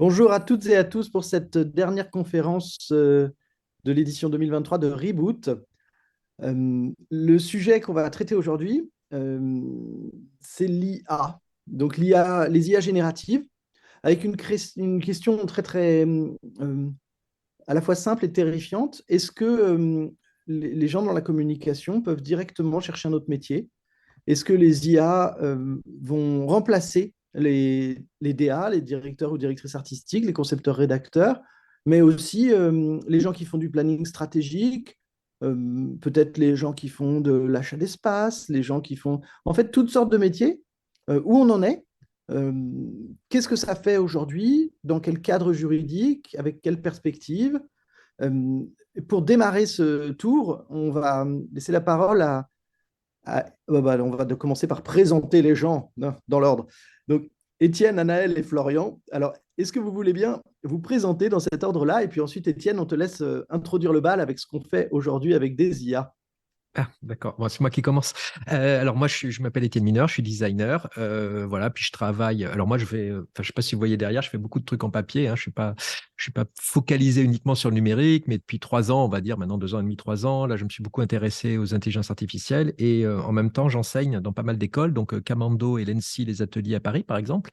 Bonjour à toutes et à tous pour cette dernière conférence de l'édition 2023 de Reboot. Le sujet qu'on va traiter aujourd'hui, c'est l'IA. Donc l'IA, les IA génératives, avec une question très à la fois simple et terrifiante. Est-ce que les gens dans la communication peuvent directement chercher un autre métier? Est-ce que les IA vont remplacer les DA, les directeurs ou directrices artistiques, les concepteurs-rédacteurs, mais aussi les gens qui font du planning stratégique, peut-être les gens qui font de l'achat d'espace, les gens qui font en fait toutes sortes de métiers. Où on en est? euh, Qu'est-ce que ça fait aujourd'hui? Dans quel cadre juridique? Avec quelle perspective? Euh, pour démarrer ce tour, on va laisser la parole on va commencer par présenter les gens dans l'ordre. Donc, Étienne, Anaël et Florian. Alors, est-ce que vous voulez bien vous présenter dans cet ordre-là? Et puis ensuite, Étienne, on te laisse introduire le bal avec ce qu'on fait aujourd'hui avec des IA. Ah, d'accord. Bon, c'est moi qui commence. Alors moi, je m'appelle Étienne Mineur, je suis designer. Voilà, puis je travaille. Alors moi, je sais pas si vous voyez derrière, je fais beaucoup de trucs en papier. Hein. Je suis pas focalisé uniquement sur le numérique, mais depuis 3 ans, on va dire maintenant 2 ans et demi, 3 ans, là, je me suis beaucoup intéressé aux intelligences artificielles et en même temps, j'enseigne dans pas mal d'écoles, donc Camando et l'ENSI, les ateliers à Paris, par exemple,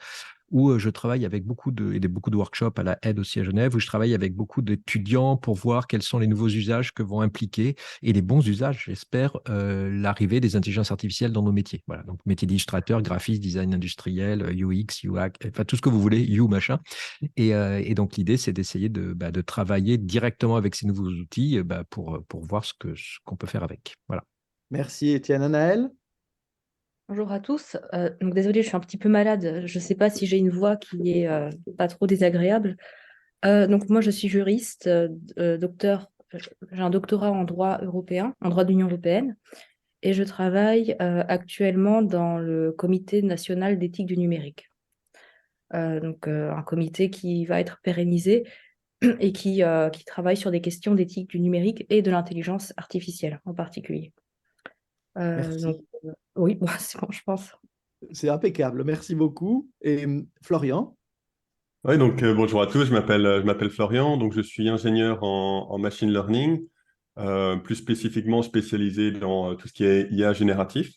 où je travaille avec beaucoup de workshops à la aide aussi à Genève, où je travaille avec beaucoup d'étudiants pour voir quels sont les nouveaux usages que vont impliquer et les bons usages, j'espère, l'arrivée des intelligences artificielles dans nos métiers. Voilà, donc métier d'illustrateur, graphiste, design industriel, UX, UI, enfin tout ce que vous voulez, U machin. Et donc l'idée, c'est d'essayer de travailler directement avec ces nouveaux outils pour voir ce qu'on peut faire avec. Voilà. Merci, Étienne. Anaël. Bonjour à tous. Donc désolée, je suis un petit peu malade. Je ne sais pas si j'ai une voix qui est pas trop désagréable. Donc moi, je suis juriste, docteur. J'ai un doctorat en droit européen, en droit de l'Union européenne, et je travaille actuellement dans le Comité national d'éthique du numérique. Un comité qui va être pérennisé et qui travaille sur des questions d'éthique du numérique et de l'intelligence artificielle en particulier. Donc Merci. oui, bon, c'est bon, je pense. C'est impeccable. Merci beaucoup. Et Florian. Oui, donc bonjour à tous, je m'appelle Florian, donc je suis ingénieur en machine learning, plus spécifiquement spécialisé dans tout ce qui est IA génératif.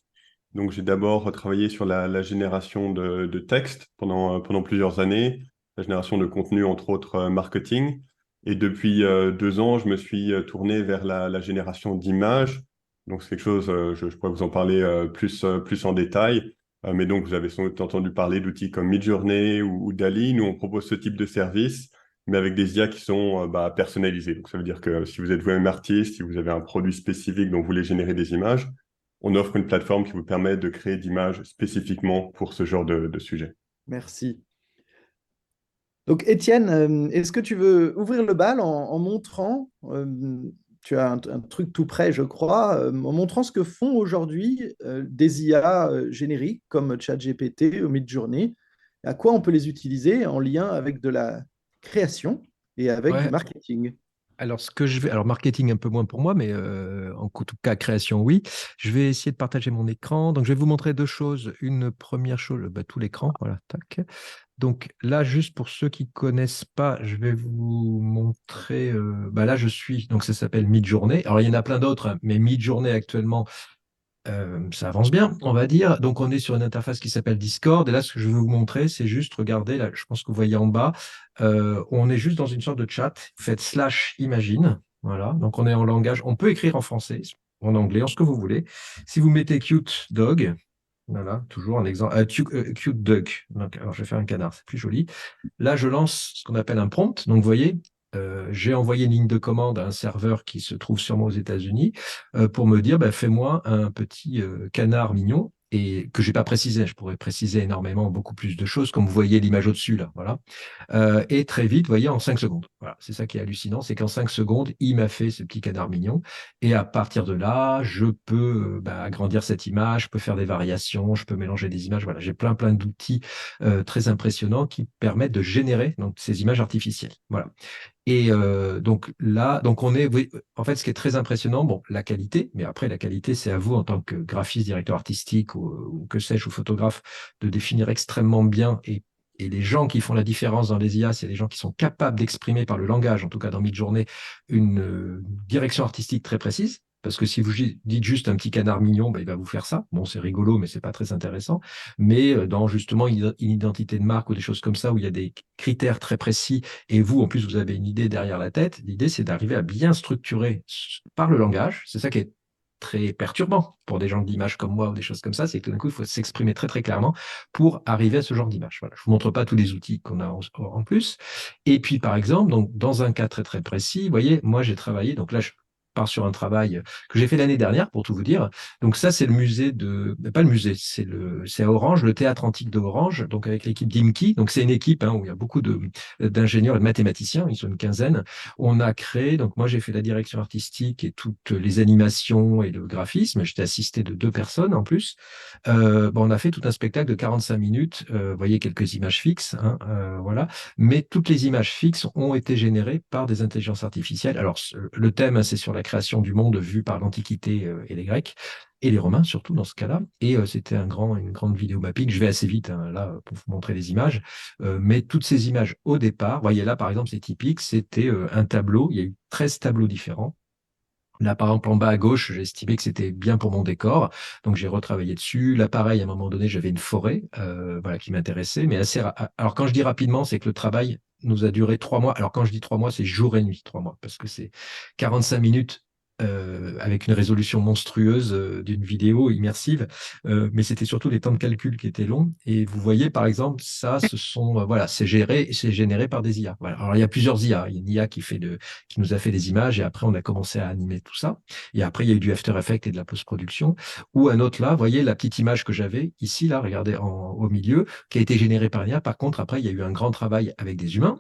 Donc j'ai d'abord travaillé sur la génération de texte pendant plusieurs années, la génération de contenu, entre autres marketing. Et depuis 2 ans, je me suis tourné vers la génération d'images. Donc c'est quelque chose, je pourrais vous en parler plus en détail. Mais donc, vous avez sans doute entendu parler d'outils comme Midjourney ou Dall-E. Nous, on propose ce type de service, mais avec des IA qui sont personnalisés. Donc, ça veut dire que si vous êtes vous-même artiste, si vous avez un produit spécifique dont vous voulez générer des images, on offre une plateforme qui vous permet de créer d'images spécifiquement pour ce genre de sujet. Merci. Donc, Étienne, est-ce que tu veux ouvrir le bal en montrant, tu as un truc tout prêt, je crois, en montrant ce que font aujourd'hui des IA génériques comme ChatGPT ou Midjourney, à quoi on peut les utiliser en lien avec de la création et avec du Ouais, marketing. alors marketing un peu moins pour moi, mais en tout cas création, oui. Je vais essayer de partager mon écran. Donc je vais vous montrer deux choses. Une première chose, tout l'écran, voilà, tac. Donc là, juste pour ceux qui connaissent pas, je vais vous montrer. Là, je suis. Donc ça s'appelle Midjourney. Alors il y en a plein d'autres, hein, mais Midjourney actuellement, ça avance bien, on va dire. Donc, on est sur une interface qui s'appelle Discord. Et là, ce que je vais vous montrer, c'est juste, regardez, là, je pense que vous voyez en bas, on est juste dans une sorte de chat. Vous faites slash imagine. Voilà. Donc, on est en langage. On peut écrire en français, en anglais, en ce que vous voulez. Si vous mettez cute dog, voilà, toujours un exemple. Cute duck. Donc, alors, je vais faire un canard, c'est plus joli. Là, je lance ce qu'on appelle un prompt. Donc, vous voyez, j'ai envoyé une ligne de commande à un serveur qui se trouve sûrement aux États-Unis pour me dire, fais-moi un petit canard mignon et que je n'ai pas précisé. Je pourrais préciser énormément, beaucoup plus de choses, comme vous voyez l'image au-dessus là. Voilà. Et très vite, vous voyez, en 5 secondes. Voilà, c'est ça qui est hallucinant, c'est qu'en 5 secondes, il m'a fait ce petit canard mignon. Et à partir de là, je peux agrandir cette image, je peux faire des variations, je peux mélanger des images. Voilà, j'ai plein d'outils très impressionnants qui permettent de générer donc, ces images artificielles. Voilà. Et donc là, donc on est, oui, en fait, ce qui est très impressionnant, bon, la qualité, mais après la qualité, c'est à vous en tant que graphiste, directeur artistique ou que sais-je, ou photographe, de définir extrêmement bien Et les gens qui font la différence dans les IA, c'est les gens qui sont capables d'exprimer par le langage, en tout cas dans Midjourney, une direction artistique très précise. Parce que si vous dites juste un petit canard mignon, ben, il va vous faire ça. Bon, c'est rigolo, mais c'est pas très intéressant. Mais dans justement une identité de marque ou des choses comme ça, où il y a des critères très précis, et vous, en plus, vous avez une idée derrière la tête, l'idée, c'est d'arriver à bien structurer par le langage. C'est ça qui est très perturbant pour des gens d'image comme moi ou des choses comme ça, c'est que tout d'un coup, il faut s'exprimer très, très clairement pour arriver à ce genre d'image. Voilà. Je vous montre pas tous les outils qu'on a en plus. Et puis, par exemple, donc, dans un cas très, très précis, vous voyez, moi, j'ai travaillé, donc là, je pars sur un travail que j'ai fait l'année dernière, pour tout vous dire. Donc ça, c'est le musée pas le musée, c'est à Orange, le théâtre antique de Orange, donc avec l'équipe d'IMKI. Donc c'est une équipe où il y a beaucoup d'ingénieurs et de mathématiciens, ils sont une quinzaine. On a créé, donc moi j'ai fait la direction artistique et toutes les animations et le graphisme. J'étais assisté de 2 personnes en plus. On a fait tout un spectacle de 45 minutes. Vous voyez quelques images fixes, voilà. Mais toutes les images fixes ont été générées par des intelligences artificielles. Alors le thème, c'est sur la création du monde vu par l'Antiquité et les Grecs. Et les Romains, surtout dans ce cas-là. Et c'était une grande vidéo mapping. Je vais assez vite là pour vous montrer les images. Mais toutes ces images au départ, vous voyez là par exemple, c'est typique, c'était un tableau. Il y a eu 13 tableaux différents. Là, par exemple, en bas à gauche, j'ai estimé que c'était bien pour mon décor, donc j'ai retravaillé dessus. Là, pareil, à un moment donné, j'avais une forêt, voilà, qui m'intéressait, mais alors quand je dis rapidement, c'est que le travail nous a duré 3 mois. Alors quand je dis 3 mois, c'est jour et nuit, 3 mois, parce que c'est 45 minutes. Avec une résolution monstrueuse d'une vidéo immersive, mais c'était surtout les temps de calcul qui étaient longs. Et vous voyez, par exemple, ça, ce sont voilà, c'est généré par des IA. Voilà. Alors il y a plusieurs IA. Il y a une IA qui nous a fait des images et après on a commencé à animer tout ça. Et après il y a eu du After Effects et de la post-production. Ou un autre là, vous voyez la petite image que j'avais ici là, regardez au milieu, qui a été générée par l'IA. Par contre, après il y a eu un grand travail avec des humains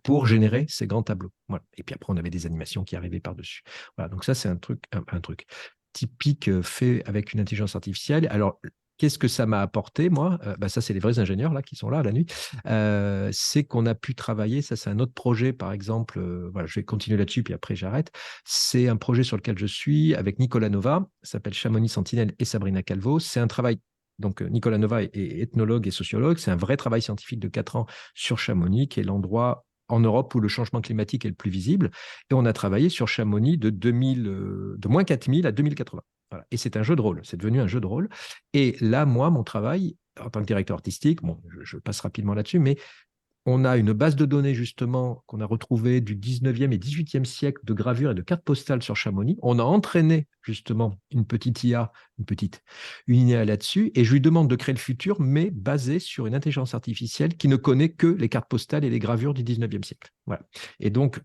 pour générer ces grands tableaux. Voilà. Et puis après on avait des animations qui arrivaient par-dessus. Voilà, donc ça, c'est un truc typique fait avec une intelligence artificielle. Alors, qu'est-ce que ça m'a apporté, moi ça, c'est les vrais ingénieurs là, qui sont là à la nuit. C'est qu'on a pu travailler, ça, c'est un autre projet, par exemple. Voilà, je vais continuer là-dessus, puis après, j'arrête. C'est un projet sur lequel je suis avec Nicolas Nova, ça s'appelle Chamonix Sentinelle et Sabrina Calvo. C'est un travail. Donc, Nicolas Nova est ethnologue et sociologue. C'est un vrai travail scientifique de 4 ans sur Chamonix, qui est l'endroit en Europe où le changement climatique est le plus visible. Et on a travaillé sur Chamonix de moins 4000 à 2080. Voilà. Et c'est un jeu de rôle, c'est devenu un jeu de rôle. Et là, moi, mon travail, en tant que directeur artistique, bon, je passe rapidement là-dessus, mais on a une base de données justement qu'on a retrouvée du 19e et 18e siècle de gravures et de cartes postales sur Chamonix. On a entraîné justement une petite IA, une IA là-dessus, et je lui demande de créer le futur, mais basé sur une intelligence artificielle qui ne connaît que les cartes postales et les gravures du 19e siècle. Voilà. Et donc,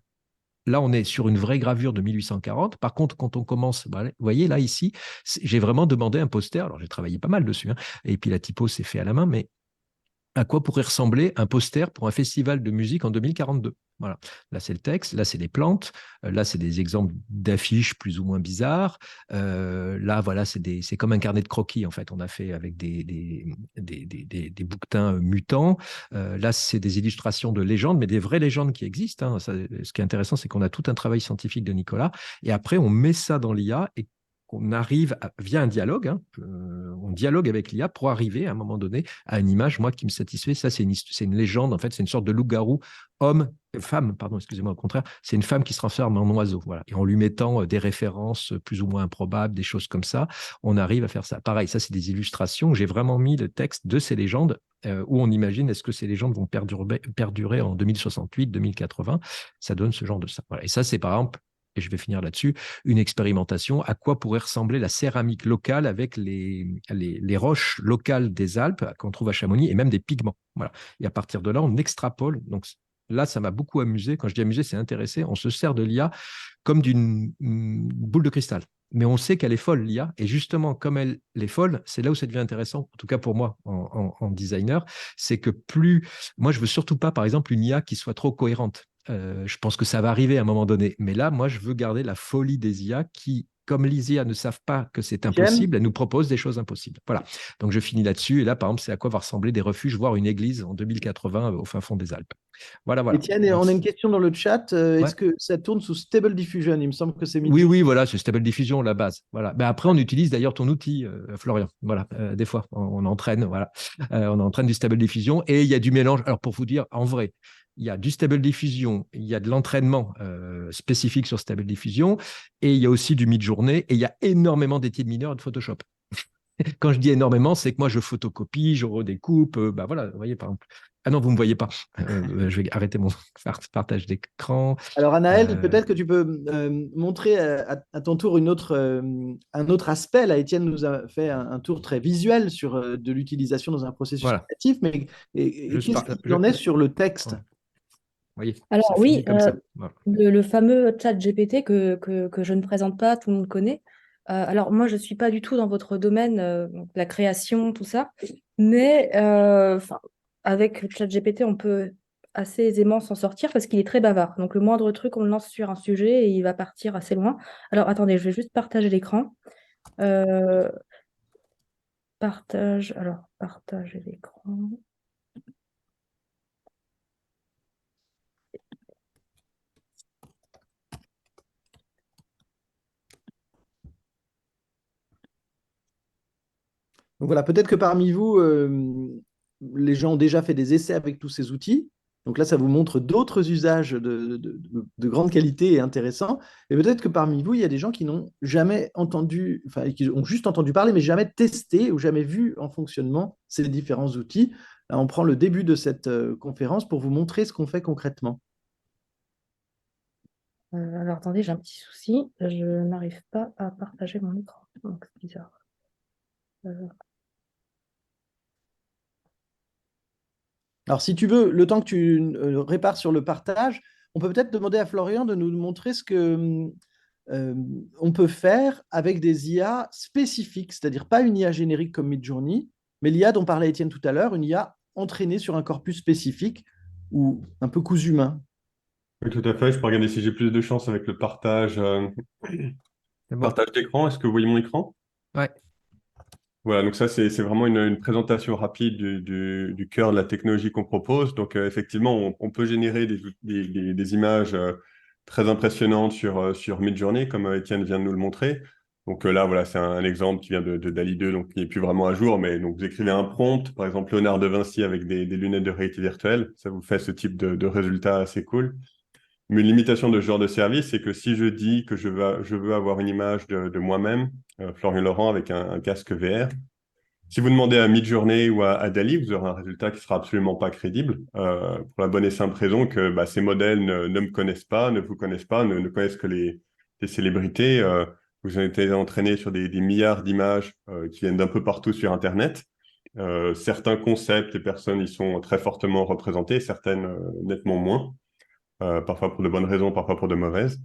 là, on est sur une vraie gravure de 1840. Par contre, quand on commence, vous voyez, là, ici, j'ai vraiment demandé un poster. Alors, j'ai travaillé pas mal dessus, et puis la typo s'est fait à la main, mais à quoi pourrait ressembler un poster pour un festival de musique en 2042. Voilà. Là, c'est le texte, là, c'est les plantes, là, c'est des exemples d'affiches plus ou moins bizarres. Là, voilà, c'est comme un carnet de croquis, en fait. On a fait avec des bouquetins mutants. Là, c'est des illustrations de légendes, mais des vraies légendes qui existent. Ça, ce qui est intéressant, c'est qu'on a tout un travail scientifique de Nicolas, et après, on met ça dans l'IA, et qu'on arrive, via un dialogue, on dialogue avec l'IA pour arriver à un moment donné à une image, moi, qui me satisfait. Ça, c'est une légende, en fait, c'est une sorte de loup-garou, femme, pardon, excusez-moi, au contraire, c'est une femme qui se transforme en oiseau, voilà. Et en lui mettant des références plus ou moins improbables, des choses comme ça, on arrive à faire ça. Pareil, ça, c'est des illustrations. J'ai vraiment mis le texte de ces légendes où on imagine, est-ce que ces légendes vont perdurer en 2068, 2080. Ça donne ce genre de ça. Voilà. Et ça, c'est par exemple, et je vais finir là-dessus, une expérimentation à quoi pourrait ressembler la céramique locale avec les roches locales des Alpes qu'on trouve à Chamonix et même des pigments. Voilà. Et à partir de là, on extrapole. Donc là, ça m'a beaucoup amusé. Quand je dis amusé, c'est intéressé. On se sert de l'IA comme d'une boule de cristal. Mais on sait qu'elle est folle, l'IA. Et justement, comme elle est folle, c'est là où ça devient intéressant, en tout cas pour moi, en designer, c'est que moi, je veux surtout pas, par exemple, une IA qui soit trop cohérente. Je pense que ça va arriver à un moment donné. Mais là, moi, je veux garder la folie des IA qui, comme les IA ne savent pas que c'est impossible, elles nous proposent des choses impossibles. Voilà. Donc, je finis là-dessus. Et là, par exemple, c'est à quoi va ressembler des refuges, voire une église en 2080 au fin fond des Alpes. Voilà, voilà. Étienne, Donc, on a une question dans le chat. ouais. Est-ce que ça tourne sous Stable Diffusion? Il me semble que c'est Oui, Midjourney. oui, voilà, c'est Stable Diffusion, la base. Voilà. Ben après, on utilise d'ailleurs ton outil, Florian. Voilà, des fois, on entraîne, voilà. On entraîne du Stable Diffusion et il y a du mélange. Alors, pour vous dire, en vrai, il y a du Stable Diffusion, il y a de l'entraînement spécifique sur Stable Diffusion et il y a aussi du Midjourney et il y a énormément d'études mineures et de Photoshop. Quand je dis énormément, c'est que moi, je photocopie, je redécoupe. Bah voilà, vous voyez, par exemple. Ah non, vous ne me voyez pas. Je vais arrêter mon partage d'écran. Alors, Anaël, Euh, peut-être que tu peux montrer à ton tour un autre aspect. Là, Étienne nous a fait un tour très visuel sur de l'utilisation dans un processus voilà. créatif, mais qu'est-ce qu'il en est sur le texte? Voilà. Vous voyez, Alors ça oui, finit comme ça. Voilà. le fameux chat GPT que je ne présente pas, tout le monde connaît. Alors moi, je ne suis pas du tout dans votre domaine, donc la création, tout ça, mais avec chat GPT, on peut assez aisément s'en sortir parce qu'il est très bavard. Donc le moindre truc, on le lance sur un sujet et il va partir assez loin. Alors attendez, je vais juste partager l'écran. Euh, partager l'écran. Donc voilà, peut-être que parmi vous, les gens ont déjà fait des essais avec tous ces outils. Donc là, ça vous montre d'autres usages de grande qualité et intéressants. Et peut-être que parmi vous, il y a des gens qui n'ont jamais entendu, enfin, qui ont juste entendu parler, mais jamais testé ou jamais vu en fonctionnement ces différents outils. Là, on prend le début de cette conférence pour vous montrer ce qu'on fait concrètement. Alors attendez, j'ai un petit souci. Je n'arrive pas à partager mon écran. Donc c'est bizarre. Alors, si tu veux, le temps que tu répares sur le partage, on peut peut-être demander à Florian de nous montrer ce que on peut faire avec des IA spécifiques, c'est-à-dire pas une IA générique comme Midjourney, mais l'IA dont parlait Étienne tout à l'heure, une IA entraînée sur un corpus spécifique ou un peu cousu humain. Oui, tout à fait. Je peux regarder si j'ai plus de chance avec le C'est bon. partage d'écran. Est-ce que vous voyez mon écran? Ouais. Voilà, donc ça, c'est vraiment une présentation rapide du cœur de la technologie qu'on propose. Donc, effectivement, on peut générer des images très impressionnantes sur Midjourney, comme Étienne vient de nous le montrer. Donc là, voilà, c'est un exemple qui vient de DALL-E 2, donc qui n'est plus vraiment à jour, mais donc vous écrivez un prompt, par exemple Léonard de Vinci avec des lunettes de réalité virtuelle, ça vous fait ce type de résultat assez cool. Mais une limitation de ce genre de service, c'est que si je dis que je veux avoir une image de moi-même, Florian Laurent, avec un casque VR, si vous demandez à Midjourney ou à DALL-E, vous aurez un résultat qui sera absolument pas crédible, pour la bonne et simple raison que bah, ces modèles ne me connaissent pas, ne vous connaissent pas, ne connaissent que les célébrités. Vous avez été entraîné sur des milliards d'images qui viennent d'un peu partout sur Internet. Certains concepts et personnes y sont très fortement représentés, certaines nettement moins, parfois pour de bonnes raisons, parfois pour de mauvaises.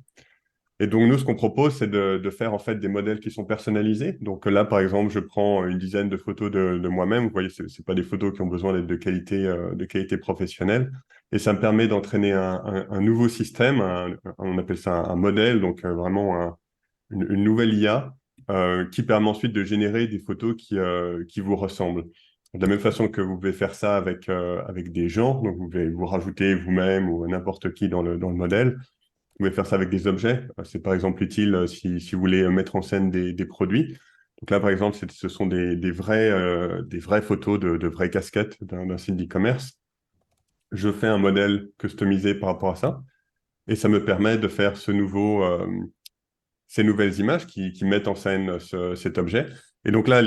Et donc, nous, ce qu'on propose, c'est de faire en fait des modèles qui sont personnalisés. Donc là, par exemple, je prends une dizaine de photos de moi-même. Vous voyez, c'est pas des photos qui ont besoin d'être de qualité professionnelle. Et ça me permet d'entraîner un nouveau système, on appelle ça un modèle, donc vraiment une nouvelle IA qui permet ensuite de générer des photos qui vous ressemblent. De la même façon que vous pouvez faire ça avec des gens, donc vous pouvez vous rajouter vous-même ou n'importe qui dans le modèle. Vous pouvez faire ça avec des objets. C'est par exemple utile si vous voulez mettre en scène des produits. Donc là, par exemple, ce sont des vraies photos de vraies casquettes d'un site d'e-commerce. Je fais un modèle customisé par rapport à ça. Et ça me permet de faire ces nouvelles images qui mettent en scène cet objet. Et donc là,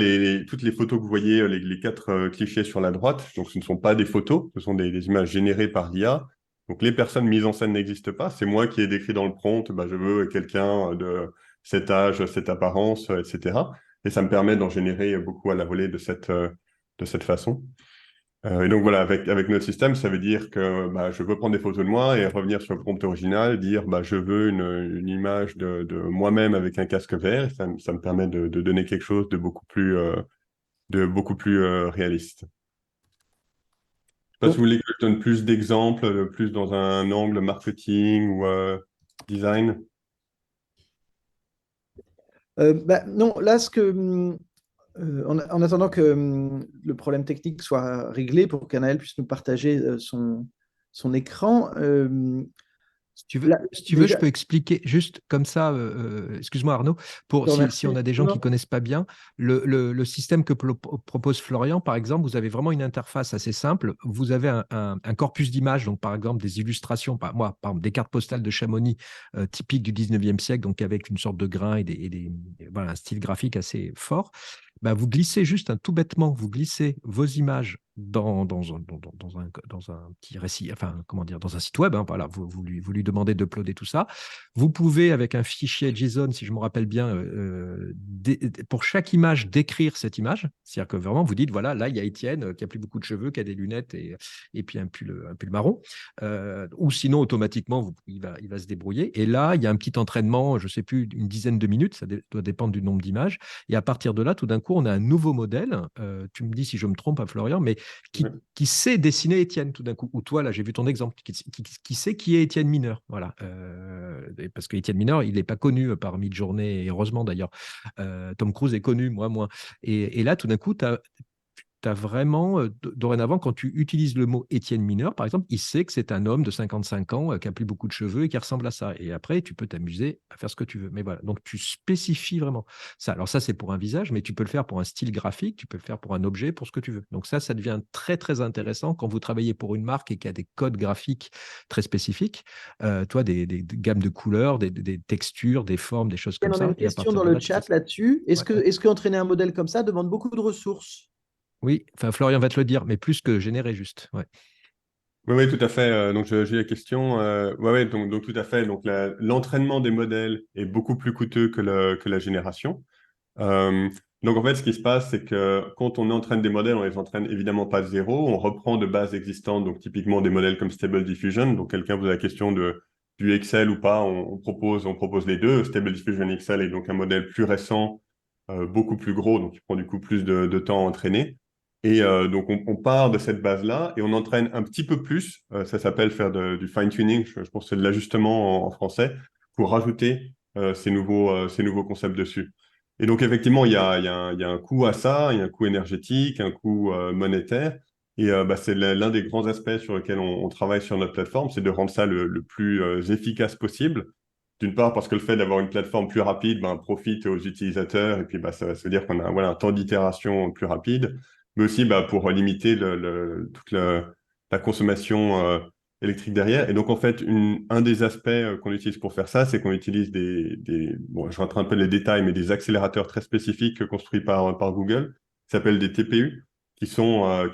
toutes les photos que vous voyez, les quatre clichés sur la droite, donc ce ne sont pas des photos, ce sont des images générées par l'IA. Donc les personnes mises en scène n'existent pas. C'est moi qui ai décrit dans le prompt, bah, je veux quelqu'un de cet âge, cette apparence, etc. Et ça me permet d'en générer beaucoup à la volée de cette façon. Et donc voilà, avec notre système, ça veut dire que bah, je peux prendre des photos de moi et revenir sur le prompt original, dire bah, je veux une image de moi-même avec un casque vert. Ça me permet de donner quelque chose de beaucoup plus réaliste. Je sais pas si Donc, vous voulez que je donne plus d'exemples, plus dans un angle marketing ou design. bah, non, là, en attendant que le problème technique soit réglé pour qu'Anaël puisse nous partager son écran. Si tu veux, je peux expliquer juste comme ça, excuse-moi Arnaud, pour si on a des gens qui ne connaissent pas bien, le système que propose Florian, par exemple, vous avez vraiment une interface assez simple. Vous avez un corpus d'images, donc par exemple des illustrations, par exemple des cartes postales de Chamonix typiques du 19e siècle, donc avec une sorte de grain et voilà, un style graphique assez fort. Bah, vous glissez juste tout bêtement, vous glissez vos images dans un petit récit, enfin, comment dire, dans un site web. Voilà, vous lui demandez d'uploader tout ça. Vous pouvez, avec un fichier JSON, si je me rappelle bien, pour chaque image, décrire cette image. C'est-à-dire que vraiment, vous dites, voilà, là, il y a Étienne qui a plus beaucoup de cheveux, qui a des lunettes et puis un pull marron. Ou sinon, automatiquement, il va se débrouiller. Et là, il y a un petit entraînement, je ne sais plus, une dizaine de minutes, ça doit dépendre du nombre d'images. Et à partir de là, tout d'un coup, on a un nouveau modèle. Tu me dis si je me trompe, Florian, mais qui sait dessiner Étienne tout d'un coup. Ou toi, là, j'ai vu ton exemple, qui sait qui est Étienne Mineur. Voilà. Parce que Étienne Mineur, il n'est pas connu par Midjourney, et heureusement d'ailleurs. Tom Cruise est connu, moi moins. Et là, tout d'un coup, tu as vraiment, dorénavant, quand tu utilises le mot Étienne Mineur, par exemple, il sait que c'est un homme de 55 ans qui a plus beaucoup de cheveux et qui ressemble à ça. Et après, tu peux t'amuser à faire ce que tu veux. Mais voilà, donc tu spécifies vraiment ça. Alors ça, c'est pour un visage, mais tu peux le faire pour un style graphique, tu peux le faire pour un objet, pour ce que tu veux. Donc ça devient très, très intéressant quand vous travaillez pour une marque et qu'il y a des codes graphiques très spécifiques. Toi, des gammes de couleurs, des textures, des formes, des choses comme On a ça. une Et à question partir dans de le là, chat là-dessus. Est-ce que entraîner un modèle comme ça demande beaucoup de ressources? Oui, enfin Florian va te le dire, mais plus que générer juste. Ouais. Oui, tout à fait. Donc, j'ai la question. Ouais, donc, tout à fait. Donc, l'entraînement des modèles est beaucoup plus coûteux que la génération. Euh, donc, en fait, ce qui se passe, c'est que quand on entraîne des modèles, on les entraîne évidemment pas de zéro. On reprend de bases existantes, donc typiquement des modèles comme Stable Diffusion. Donc, quelqu'un pose la question du Excel ou pas. On propose les deux. Stable Diffusion Excel est donc un modèle plus récent, beaucoup plus gros, donc il prend du coup plus de temps à entraîner. Et donc, on part de cette base-là et on entraîne un petit peu plus. Ça s'appelle faire du fine-tuning. Je pense que c'est de l'ajustement en français pour rajouter ces nouveaux concepts dessus. Et donc, effectivement, il y a un coût à ça, il y a un coût énergétique, un coût monétaire. Et c'est l'un des grands aspects sur lesquels on travaille sur notre plateforme, c'est de rendre ça le plus efficace possible. D'une part, parce que le fait d'avoir une plateforme plus rapide profite aux utilisateurs, et puis ça veut dire qu'on a voilà, un temps d'itération plus rapide, mais aussi pour limiter toute la consommation électrique derrière. Et donc, en fait, un des aspects qu'on utilise pour faire ça, c'est qu'on utilise bon, je rentre un peu dans les détails, mais des accélérateurs très spécifiques construits par Google, qui s'appellent des TPU, qui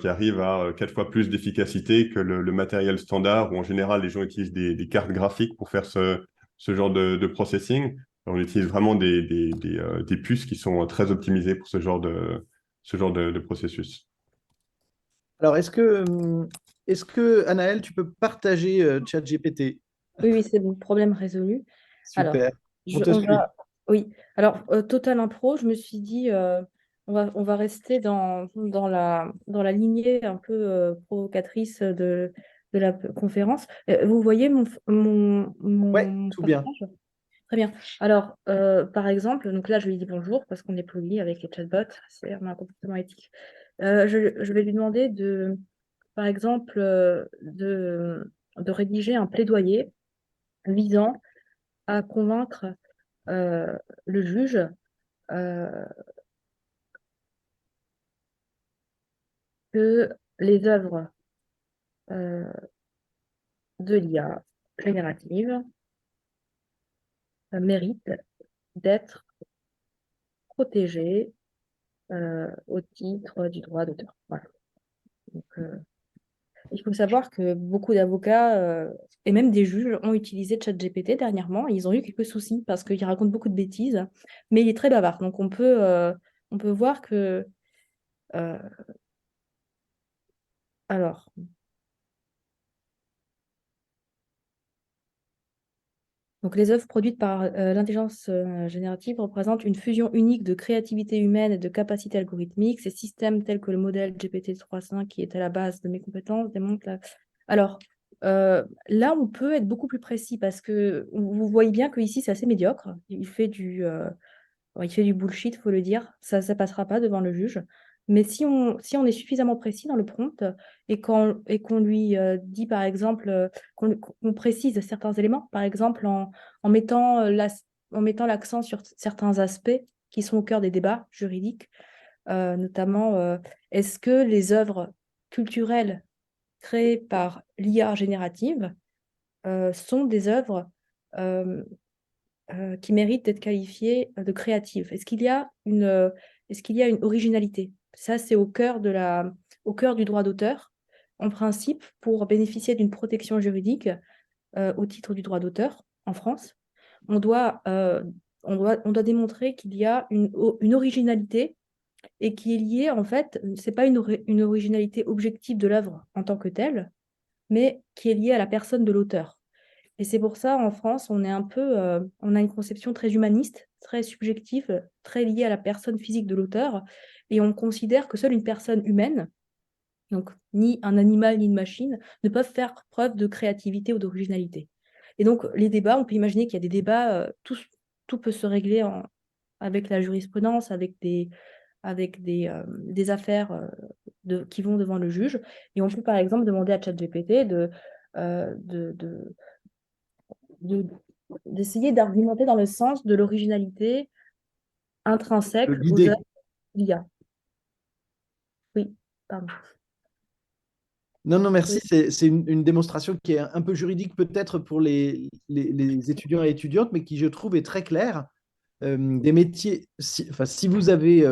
arrivent à 4 fois plus d'efficacité que le matériel standard, où en général, les gens utilisent des cartes graphiques pour faire ce genre de processing. On utilise vraiment des puces qui sont très optimisées pour ce genre de processus. Alors, est-ce que Anaël, tu peux partager ChatGPT? Oui, c'est bon, problème résolu. Alors, Super, on te on suit. oui, alors, Total Impro, je me suis dit, on va rester dans la lignée un peu provocatrice de la conférence. Vous voyez Ouais, mon tout bien. partage? Très bien. Alors, par exemple, donc là, je lui dis bonjour parce qu'on est poli avec les chatbots, c'est un comportement éthique. Je vais lui demander par exemple, de rédiger un plaidoyer visant à convaincre le juge euh, que les œuvres euh, de l'IA générative méritent d'être protégées au titre du droit d'auteur. Voilà. Donc, il faut savoir que beaucoup d'avocats et même des juges ont utilisé ChatGPT dernièrement et ils ont eu quelques soucis parce qu'il raconte beaucoup de bêtises, mais il est très bavard. Donc on peut voir que alors donc les œuvres produites par l'intelligence générative représentent une fusion unique de créativité humaine et de capacité algorithmique. Ces systèmes tels que le modèle GPT-3.5 qui est à la base de mes compétences démontrent la... Alors, là, on peut être beaucoup plus précis parce que vous voyez bien qu'ici, c'est assez médiocre. Il fait du bullshit, il faut le dire. Ça ne passera pas devant le juge. Mais si on est suffisamment précis dans le prompt et qu'on lui dit, par exemple, qu'on précise certains éléments, par exemple en mettant l'accent sur certains aspects qui sont au cœur des débats juridiques, notamment est-ce que les œuvres culturelles créées par l'IA générative sont des œuvres qui méritent d'être qualifiées de créatives? Est-ce qu'il y a une originalité? Ça, c'est au cœur du droit d'auteur. En principe, pour bénéficier d'une protection juridique au titre du droit d'auteur en France, on doit démontrer qu'il y a une originalité et qui est liée, en fait, c'est pas une originalité objective de l'œuvre en tant que telle, mais qui est liée à la personne de l'auteur. Et c'est pour ça, en France, on a une conception très humaniste, très subjective, très liée à la personne physique de l'auteur, et on considère que seule une personne humaine, donc ni un animal ni une machine, ne peuvent faire preuve de créativité ou d'originalité. Et donc, les débats, on peut imaginer qu'il y a des débats, tout peut se régler avec la jurisprudence, avec des affaires qui vont devant le juge. Et on peut, par exemple, demander à ChatGPT d'essayer d'argumenter dans le sens de l'originalité intrinsèque Le aux œuvres guider. d'IA. Oui, pardon. Non, non, merci. Oui. C'est une démonstration qui est un peu juridique peut-être pour les étudiants et étudiantes, mais qui, je trouve, est très claire. Des métiers, si vous avez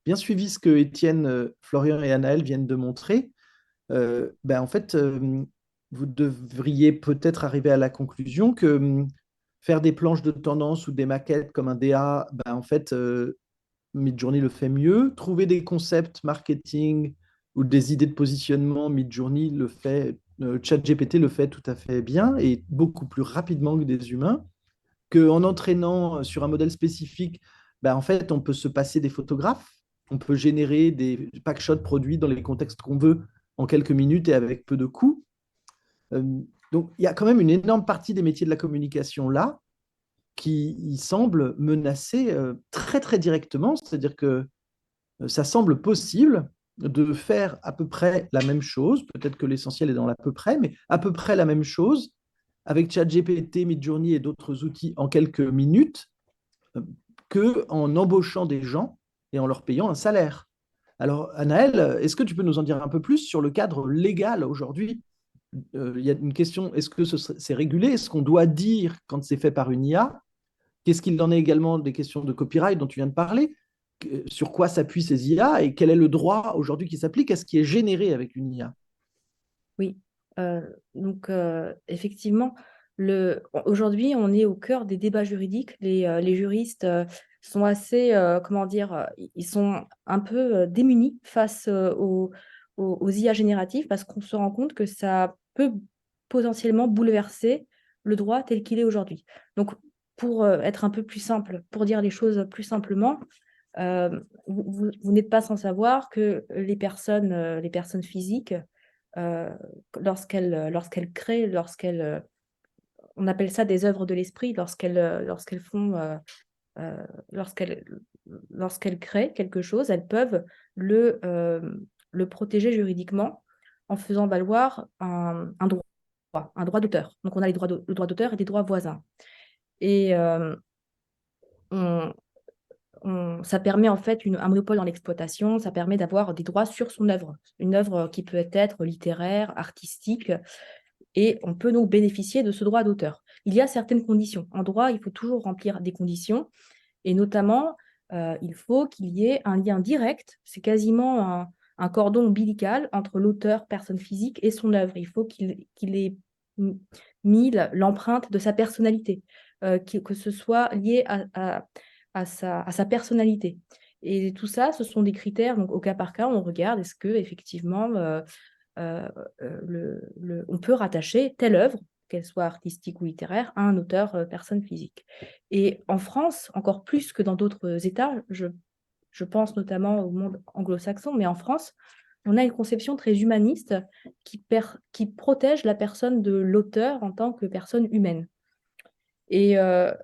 bien suivi ce que Étienne, Florian et Anaël viennent de montrer, ben, en fait, vous devriez peut-être arriver à la conclusion que faire des planches de tendance ou des maquettes comme un DA, ben, en fait, Midjourney le fait mieux. Trouver des concepts marketing ou des idées de positionnement, Midjourney le fait, ChatGPT le fait tout à fait bien et beaucoup plus rapidement que des humains. Qu'en entraînant sur un modèle spécifique, ben, en fait, on peut se passer des photographes, on peut générer des packshots produits dans les contextes qu'on veut en quelques minutes et avec peu de coûts. Euh, donc, il y a quand même une énorme partie des métiers de la communication là qui semble menacée très, très directement. C'est-à-dire que ça semble possible de faire à peu près la même chose. Peut-être que l'essentiel est dans l'à peu près, mais à peu près la même chose avec ChatGPT, Midjourney et d'autres outils en quelques minutes qu'en embauchant des gens et en leur payant un salaire. Alors, Anaël, est-ce que tu peux nous en dire un peu plus sur le cadre légal aujourd'hui? Il y a une question, est-ce que c'est régulé? Est-ce qu'on doit dire quand c'est fait par une IA? Qu'est-ce qu'il en est également des questions de copyright dont tu viens de parler? Sur quoi s'appuient ces IA et quel est le droit aujourd'hui qui s'applique à ce qui est généré avec une IA? Oui. Donc, effectivement, aujourd'hui, on est au cœur des débats juridiques. Les juristes sont assez, comment dire, ils sont un peu démunis face aux IA génératives parce qu'on se rend compte que ça peut potentiellement bouleverser le droit tel qu'il est aujourd'hui. Donc, pour être un peu plus simple, pour dire les choses plus simplement, vous n'êtes pas sans savoir que les personnes physiques, euh, lorsqu'elles créent, on appelle ça des œuvres de l'esprit, lorsqu'elles font, euh, lorsqu'elles, lorsqu'elles créent quelque chose, elles peuvent le protéger juridiquement en faisant valoir un droit d'auteur. Donc on a le droit d'auteur et des droits voisins. Et on, ça permet en fait un monopole dans l'exploitation, ça permet d'avoir des droits sur son œuvre, une œuvre qui peut être littéraire, artistique, et on peut donc bénéficier de ce droit d'auteur. Il y a certaines conditions. En droit, il faut toujours remplir des conditions, et notamment, il faut qu'il y ait un lien direct, c'est quasiment un cordon ombilical entre l'auteur, personne physique, et son œuvre. Il faut qu'il ait mis l'empreinte de sa personnalité, que ce soit lié à sa personnalité. Et tout ça, ce sont des critères, donc au cas par cas, on regarde est-ce que effectivement on peut rattacher telle œuvre, qu'elle soit artistique ou littéraire, à un auteur personne physique. Et en France, encore plus que dans d'autres États, je pense notamment au monde anglo-saxon, mais en France, on a une conception très humaniste qui protège la personne de l'auteur en tant que personne humaine. Et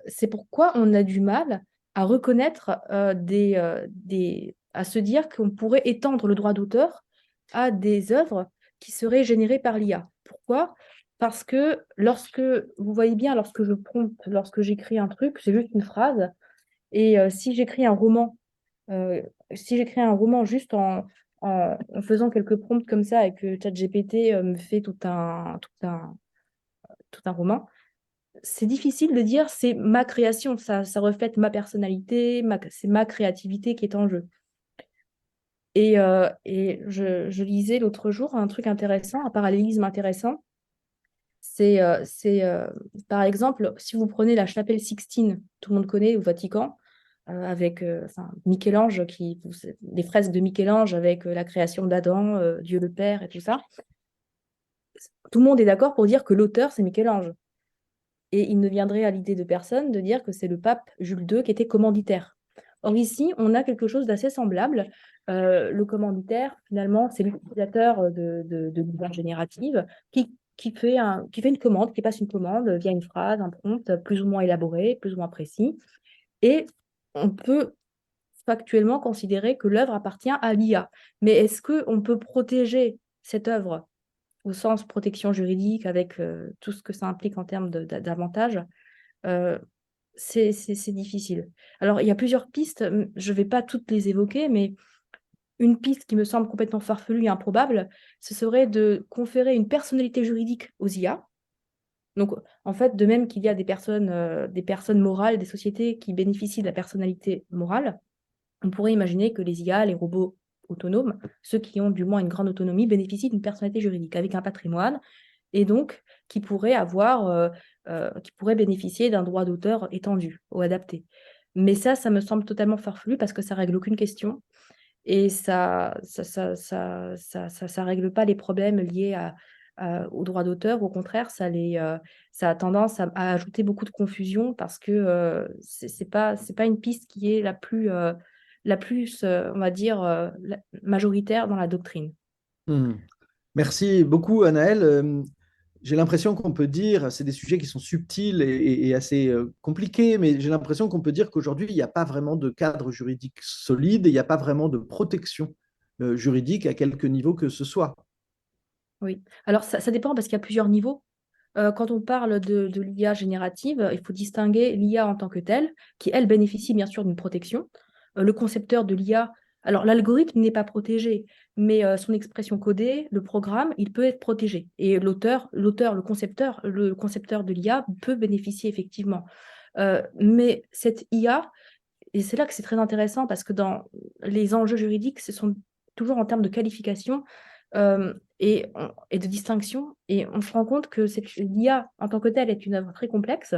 c'est pourquoi on a du mal à reconnaître à se dire qu'on pourrait étendre le droit d'auteur à des œuvres qui seraient générées par l'IA. Pourquoi? Parce que vous voyez bien, lorsque j'écris un truc, c'est juste une phrase, et si j'écris un roman, juste en faisant quelques prompts comme ça et que ChatGPT me fait tout un roman, c'est difficile de dire c'est ma création, ça reflète ma personnalité, c'est ma créativité qui est en jeu. Et je lisais l'autre jour un truc intéressant, un parallélisme intéressant. Par exemple, si vous prenez la chapelle Sixtine, tout le monde connaît, au Vatican, avec Michel-Ange, les fresques de Michel-Ange avec la création d'Adam, Dieu le Père et tout ça. Tout le monde est d'accord pour dire que l'auteur, c'est Michel-Ange. Et il ne viendrait à l'idée de personne de dire que c'est le pape Jules II qui était commanditaire. Or ici, on a quelque chose d'assez semblable. Le commanditaire, finalement, c'est l'utilisateur de l'IA générative qui fait une commande, qui passe une commande via une phrase, un prompt plus ou moins élaboré, plus ou moins précis. Et on peut factuellement considérer que l'œuvre appartient à l'IA. Mais est-ce qu'on peut protéger cette œuvre au sens protection juridique, avec tout ce que ça implique en termes d'avantages, c'est difficile. Alors, il y a plusieurs pistes, je ne vais pas toutes les évoquer, mais une piste qui me semble complètement farfelue et improbable, ce serait de conférer une personnalité juridique aux IA. Donc, en fait, de même qu'il y a des personnes morales, des sociétés qui bénéficient de la personnalité morale, on pourrait imaginer que les IA, les robots autonomes, ceux qui ont du moins une grande autonomie, bénéficient d'une personnalité juridique avec un patrimoine et donc qui pourraient bénéficier d'un droit d'auteur étendu ou adapté. Mais ça me semble totalement farfelu parce que ça règle aucune question et ça règle pas les problèmes liés au droit d'auteur. Au contraire, ça a tendance à ajouter beaucoup de confusion parce que c'est pas une piste qui est la plus, on va dire, majoritaire dans la doctrine. Merci beaucoup, Anaëlle. J'ai l'impression qu'on peut dire, c'est des sujets qui sont subtils et assez compliqués, mais j'ai l'impression qu'on peut dire qu'aujourd'hui, il n'y a pas vraiment de cadre juridique solide et il n'y a pas vraiment de protection juridique à quelque niveau que ce soit. Oui, alors ça dépend parce qu'il y a plusieurs niveaux. Quand on parle de l'IA générative, il faut distinguer l'IA en tant que telle, qui, elle, bénéficie bien sûr d'une protection. Le concepteur de l'IA, alors l'algorithme n'est pas protégé, mais son expression codée, le programme, il peut être protégé. Et le concepteur de l'IA peut bénéficier effectivement. Mais cette IA, et c'est là que c'est très intéressant parce que dans les enjeux juridiques, ce sont toujours en termes de qualification et de distinction. Et on se rend compte que l'IA en tant que telle est une œuvre très complexe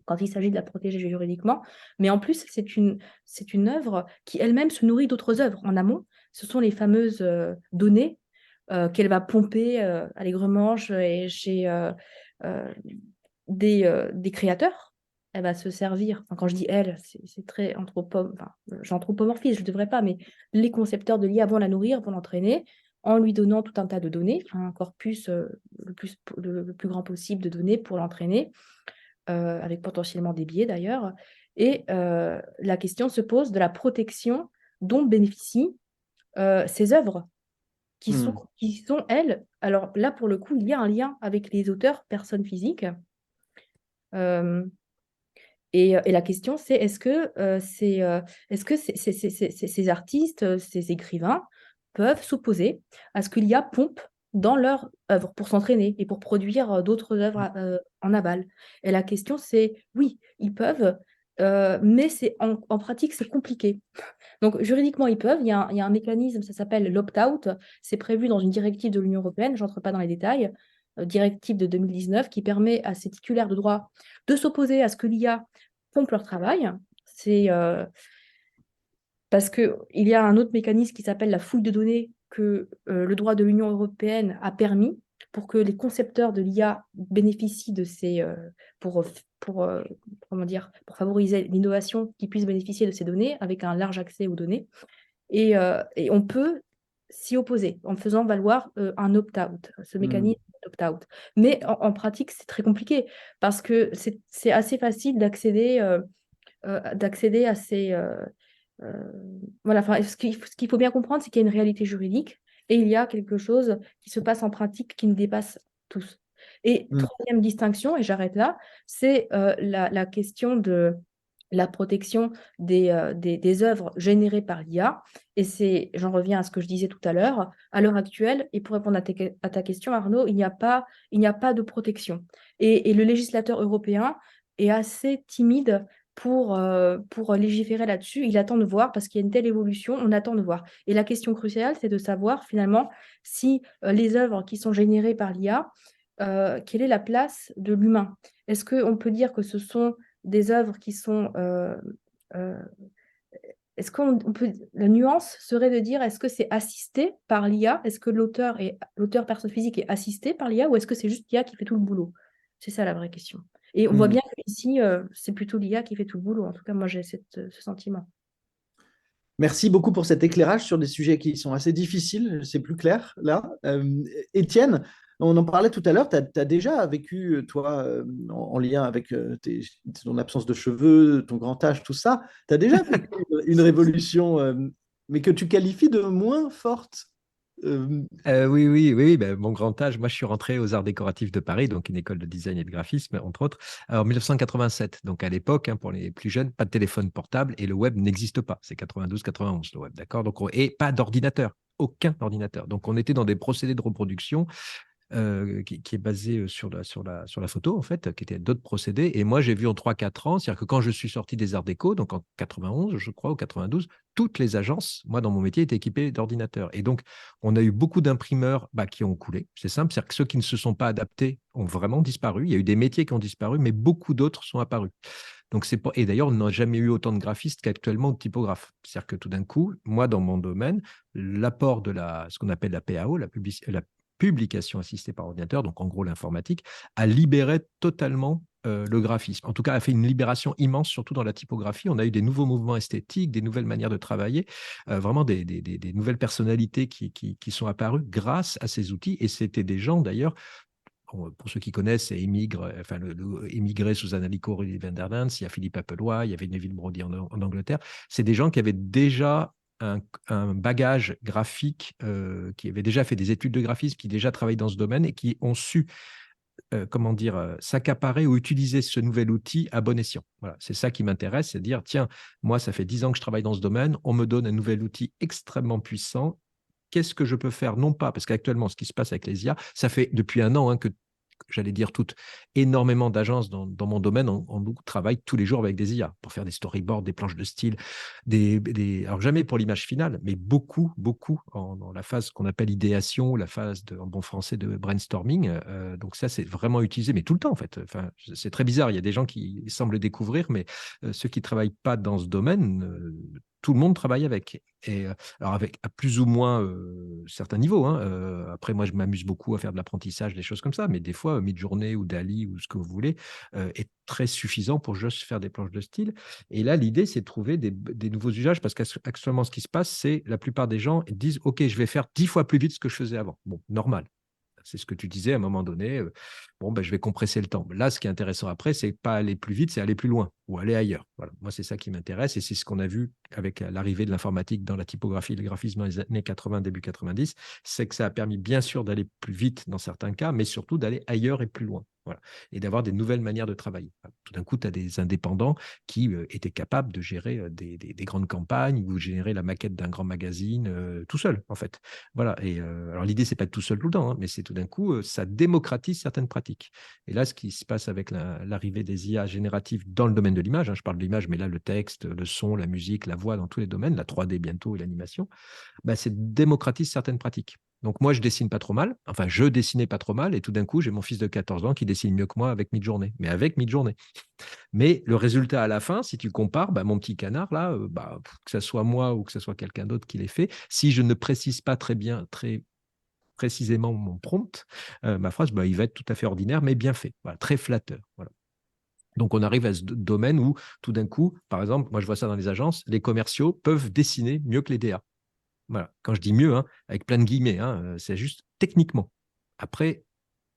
quand il s'agit de la protéger juridiquement. Mais en plus, c'est une œuvre qui elle-même se nourrit d'autres œuvres en amont. Ce sont les fameuses données qu'elle va pomper allègrement chez des créateurs. Elle va se servir, quand je dis elle, c'est très j'anthropomorphise, je ne devrais pas, mais les concepteurs de l'IA vont la nourrir, vont l'entraîner, en lui donnant tout un tas de données, un corpus le plus grand possible de données pour l'entraîner, avec potentiellement des biais d'ailleurs. Et la question se pose de la protection dont bénéficient ces œuvres, qui sont, elles, alors là, pour le coup, il y a un lien avec les auteurs, personnes physiques. Et la question, c'est est-ce que ces artistes, ces écrivains peuvent s'opposer à ce que l'IA pompe dans leur œuvre pour s'entraîner et pour produire d'autres œuvres en aval? Et la question, c'est oui, ils peuvent, mais en pratique, c'est compliqué. Donc, juridiquement, ils peuvent. Il y a un mécanisme, ça s'appelle l'opt-out. C'est prévu dans une directive de l'Union européenne, je n'entre pas dans les détails, directive de 2019, qui permet à ces titulaires de droit de s'opposer à ce que l'IA pompe leur travail. C'est parce qu'il y a un autre mécanisme qui s'appelle la fouille de données que le droit de l'Union européenne a permis pour que les concepteurs de l'IA bénéficient de ces... pour favoriser l'innovation, qu'ils puissent bénéficier de ces données avec un large accès aux données. Et on peut s'y opposer en faisant valoir un opt-out, ce mécanisme d'opt-out. Mais en pratique, c'est très compliqué parce que c'est assez facile d'accéder à ces voilà, enfin, ce qu'il faut bien comprendre, c'est qu'il y a une réalité juridique et il y a quelque chose qui se passe en pratique qui nous dépasse tous. Et troisième distinction, et j'arrête là, c'est la question de la protection des œuvres générées par l'IA. Et j'en reviens à ce que je disais tout à l'heure actuelle, et pour répondre à ta question, Arnaud, il n'y a pas de protection. Et le législateur européen est assez timide pour légiférer là-dessus. Il attend de voir, parce qu'il y a une telle évolution, on attend de voir. Et la question cruciale, c'est de savoir finalement si les œuvres qui sont générées par l'IA, quelle est la place de l'humain? Est-ce qu'on peut dire que ce sont des œuvres qui sont... est-ce la nuance serait de dire, est-ce que c'est assisté par l'IA? Est-ce que l'auteur personne physique est assisté par l'IA, ou est-ce que c'est juste l'IA qui fait tout le boulot? C'est ça la vraie question. Et on voit bien qu'ici, c'est plutôt l'IA qui fait tout le boulot. En tout cas, moi, j'ai ce sentiment. Merci beaucoup pour cet éclairage sur des sujets qui sont assez difficiles. C'est plus clair là. Étienne, on en parlait tout à l'heure. Tu as déjà vécu, toi, en lien avec ton absence de cheveux, ton grand âge, tout ça. Tu as déjà vécu une révolution, mais que tu qualifies de moins forte. Oui, ben, mon grand âge, moi je suis rentré aux Arts décoratifs de Paris, donc une école de design et de graphisme, entre autres, en 1987. Donc à l'époque, hein, pour les plus jeunes, pas de téléphone portable et le web n'existe pas. C'est 92-91 le web, d'accord? Donc, et pas d'ordinateur, aucun ordinateur. Donc on était dans des procédés de reproduction qui est basé sur la photo, en fait, qui était d'autres procédés. Et moi, j'ai vu en 3-4 ans, c'est-à-dire que quand je suis sorti des Arts Déco, donc en 91, je crois, ou 92, toutes les agences, moi, dans mon métier, étaient équipées d'ordinateurs. Et donc, on a eu beaucoup d'imprimeurs qui ont coulé. C'est simple, c'est-à-dire que ceux qui ne se sont pas adaptés ont vraiment disparu. Il y a eu des métiers qui ont disparu, mais beaucoup d'autres sont apparus. Donc et d'ailleurs, on n'a jamais eu autant de graphistes qu'actuellement de typographes. C'est-à-dire que tout d'un coup, moi, dans mon domaine, l'apport de ce qu'on appelle la PAO, la publication assistée par ordinateur, donc en gros l'informatique, a libéré totalement le graphisme. En tout cas, a fait une libération immense, surtout dans la typographie. On a eu des nouveaux mouvements esthétiques, des nouvelles manières de travailler, vraiment des nouvelles personnalités qui sont apparues grâce à ces outils. Et c'était des gens, d'ailleurs, pour ceux qui connaissent, émigré sous Lico, Rudy van der Lans, il y a Philippe Appelois, il y avait Neville Brody en Angleterre. C'est des gens qui avaient déjà un bagage graphique, qui avaient déjà fait des études de graphisme, qui déjà travaillent dans ce domaine et qui ont su s'accaparer ou utiliser ce nouvel outil à bon escient. Voilà, c'est ça qui m'intéresse, c'est de dire, tiens, moi, ça fait 10 ans que je travaille dans ce domaine, on me donne un nouvel outil extrêmement puissant. Qu'est-ce que je peux faire? Non pas, parce qu'actuellement, ce qui se passe avec les IA, ça fait depuis un an que j'allais dire énormément d'agences dans mon domaine travaillent tous les jours avec des IA pour faire des storyboards, des planches de style, alors jamais pour l'image finale, mais beaucoup dans la phase qu'on appelle idéation, la phase en bon français de brainstorming. Donc ça, c'est vraiment utilisé, mais tout le temps en fait. Enfin, c'est très bizarre. Il y a des gens qui semblent découvrir, mais ceux qui ne travaillent pas dans ce domaine, tout le monde travaille avec. Et alors à plus ou moins certains niveaux. Après, moi, je m'amuse beaucoup à faire de l'apprentissage, des choses comme ça, mais des fois, Midjourney ou Dali ou ce que vous voulez est très suffisant pour juste faire des planches de style. Et là, l'idée, c'est de trouver des nouveaux usages, parce qu'actuellement, ce qui se passe, c'est la plupart des gens disent, OK, je vais faire 10 fois plus vite ce que je faisais avant. Bon, normal. C'est ce que tu disais à un moment donné. Je vais compresser le temps. Là, ce qui est intéressant après, c'est pas aller plus vite, c'est aller plus loin ou aller ailleurs. Voilà. Moi, c'est ça qui m'intéresse et c'est ce qu'on a vu avec l'arrivée de l'informatique dans la typographie et le graphisme dans les années 80, début 90. C'est que ça a permis, bien sûr, d'aller plus vite dans certains cas, mais surtout d'aller ailleurs et plus loin. Voilà. Et d'avoir des nouvelles manières de travailler. Tout d'un coup, tu as des indépendants qui étaient capables de gérer des grandes campagnes ou générer la maquette d'un grand magazine tout seul, en fait. Voilà. Et alors, l'idée, c'est pas de tout seul tout le temps, mais c'est tout d'un coup, ça démocratise certaines pratiques. Et là, ce qui se passe avec l'arrivée des IA génératives dans le domaine de l'image, je parle de l'image, mais là, le texte, le son, la musique, la voix, dans tous les domaines, la 3D bientôt et l'animation, c'est démocratise certaines pratiques. Donc moi, je dessine pas trop mal. Enfin, je dessinais pas trop mal. Et tout d'un coup, j'ai mon fils de 14 ans qui dessine mieux que moi avec Midjourney. Mais avec Midjourney. Mais le résultat à la fin, si tu compares, mon petit canard, là, que ce soit moi ou que ce soit quelqu'un d'autre qui l'ait fait, si je ne précise pas très précisément mon prompt, ma phrase, il va être tout à fait ordinaire, mais bien fait. Voilà, très flatteur. Voilà. Donc, on arrive à ce domaine où, tout d'un coup, par exemple, moi, je vois ça dans les agences, les commerciaux peuvent dessiner mieux que les DA. Voilà. Quand je dis mieux, avec plein de guillemets, c'est juste techniquement. Après,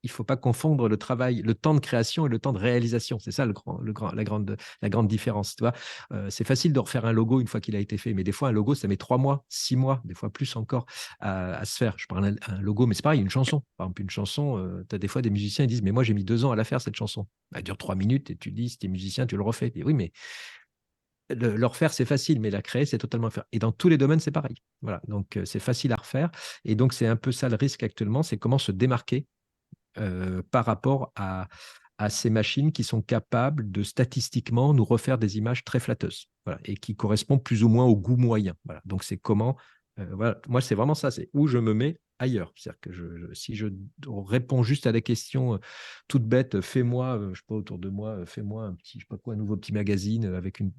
il ne faut pas confondre le travail, le temps de création et le temps de réalisation. C'est ça la grande différence. Tu vois, c'est facile de refaire un logo une fois qu'il a été fait, mais des fois, un logo, ça met 3 mois, 6 mois, des fois plus encore à se faire. Je parle d'un logo, mais c'est pareil, une chanson. Par exemple, une chanson, tu as des fois des musiciens qui disent, mais moi, j'ai mis 2 ans à la faire, cette chanson. Elle dure 3 minutes et tu dis, si tu es musicien, tu le refais. Et oui, mais le refaire, c'est facile, mais la créer, c'est totalement faire. Et dans tous les domaines, c'est pareil. Voilà, donc c'est facile à refaire. Et donc, c'est un peu ça le risque actuellement, c'est comment se démarquer par rapport à ces machines qui sont capables de statistiquement nous refaire des images très flatteuses, voilà, et qui correspondent plus ou moins au goût moyen. Voilà. Donc, c'est comment, voilà, moi, c'est vraiment ça, c'est où je me mets ailleurs. C'est-à-dire que si je réponds juste à des questions toutes bêtes, fais-moi, je sais pas, autour de moi, fais-moi un petit, je sais pas quoi, un nouveau petit magazine avec une.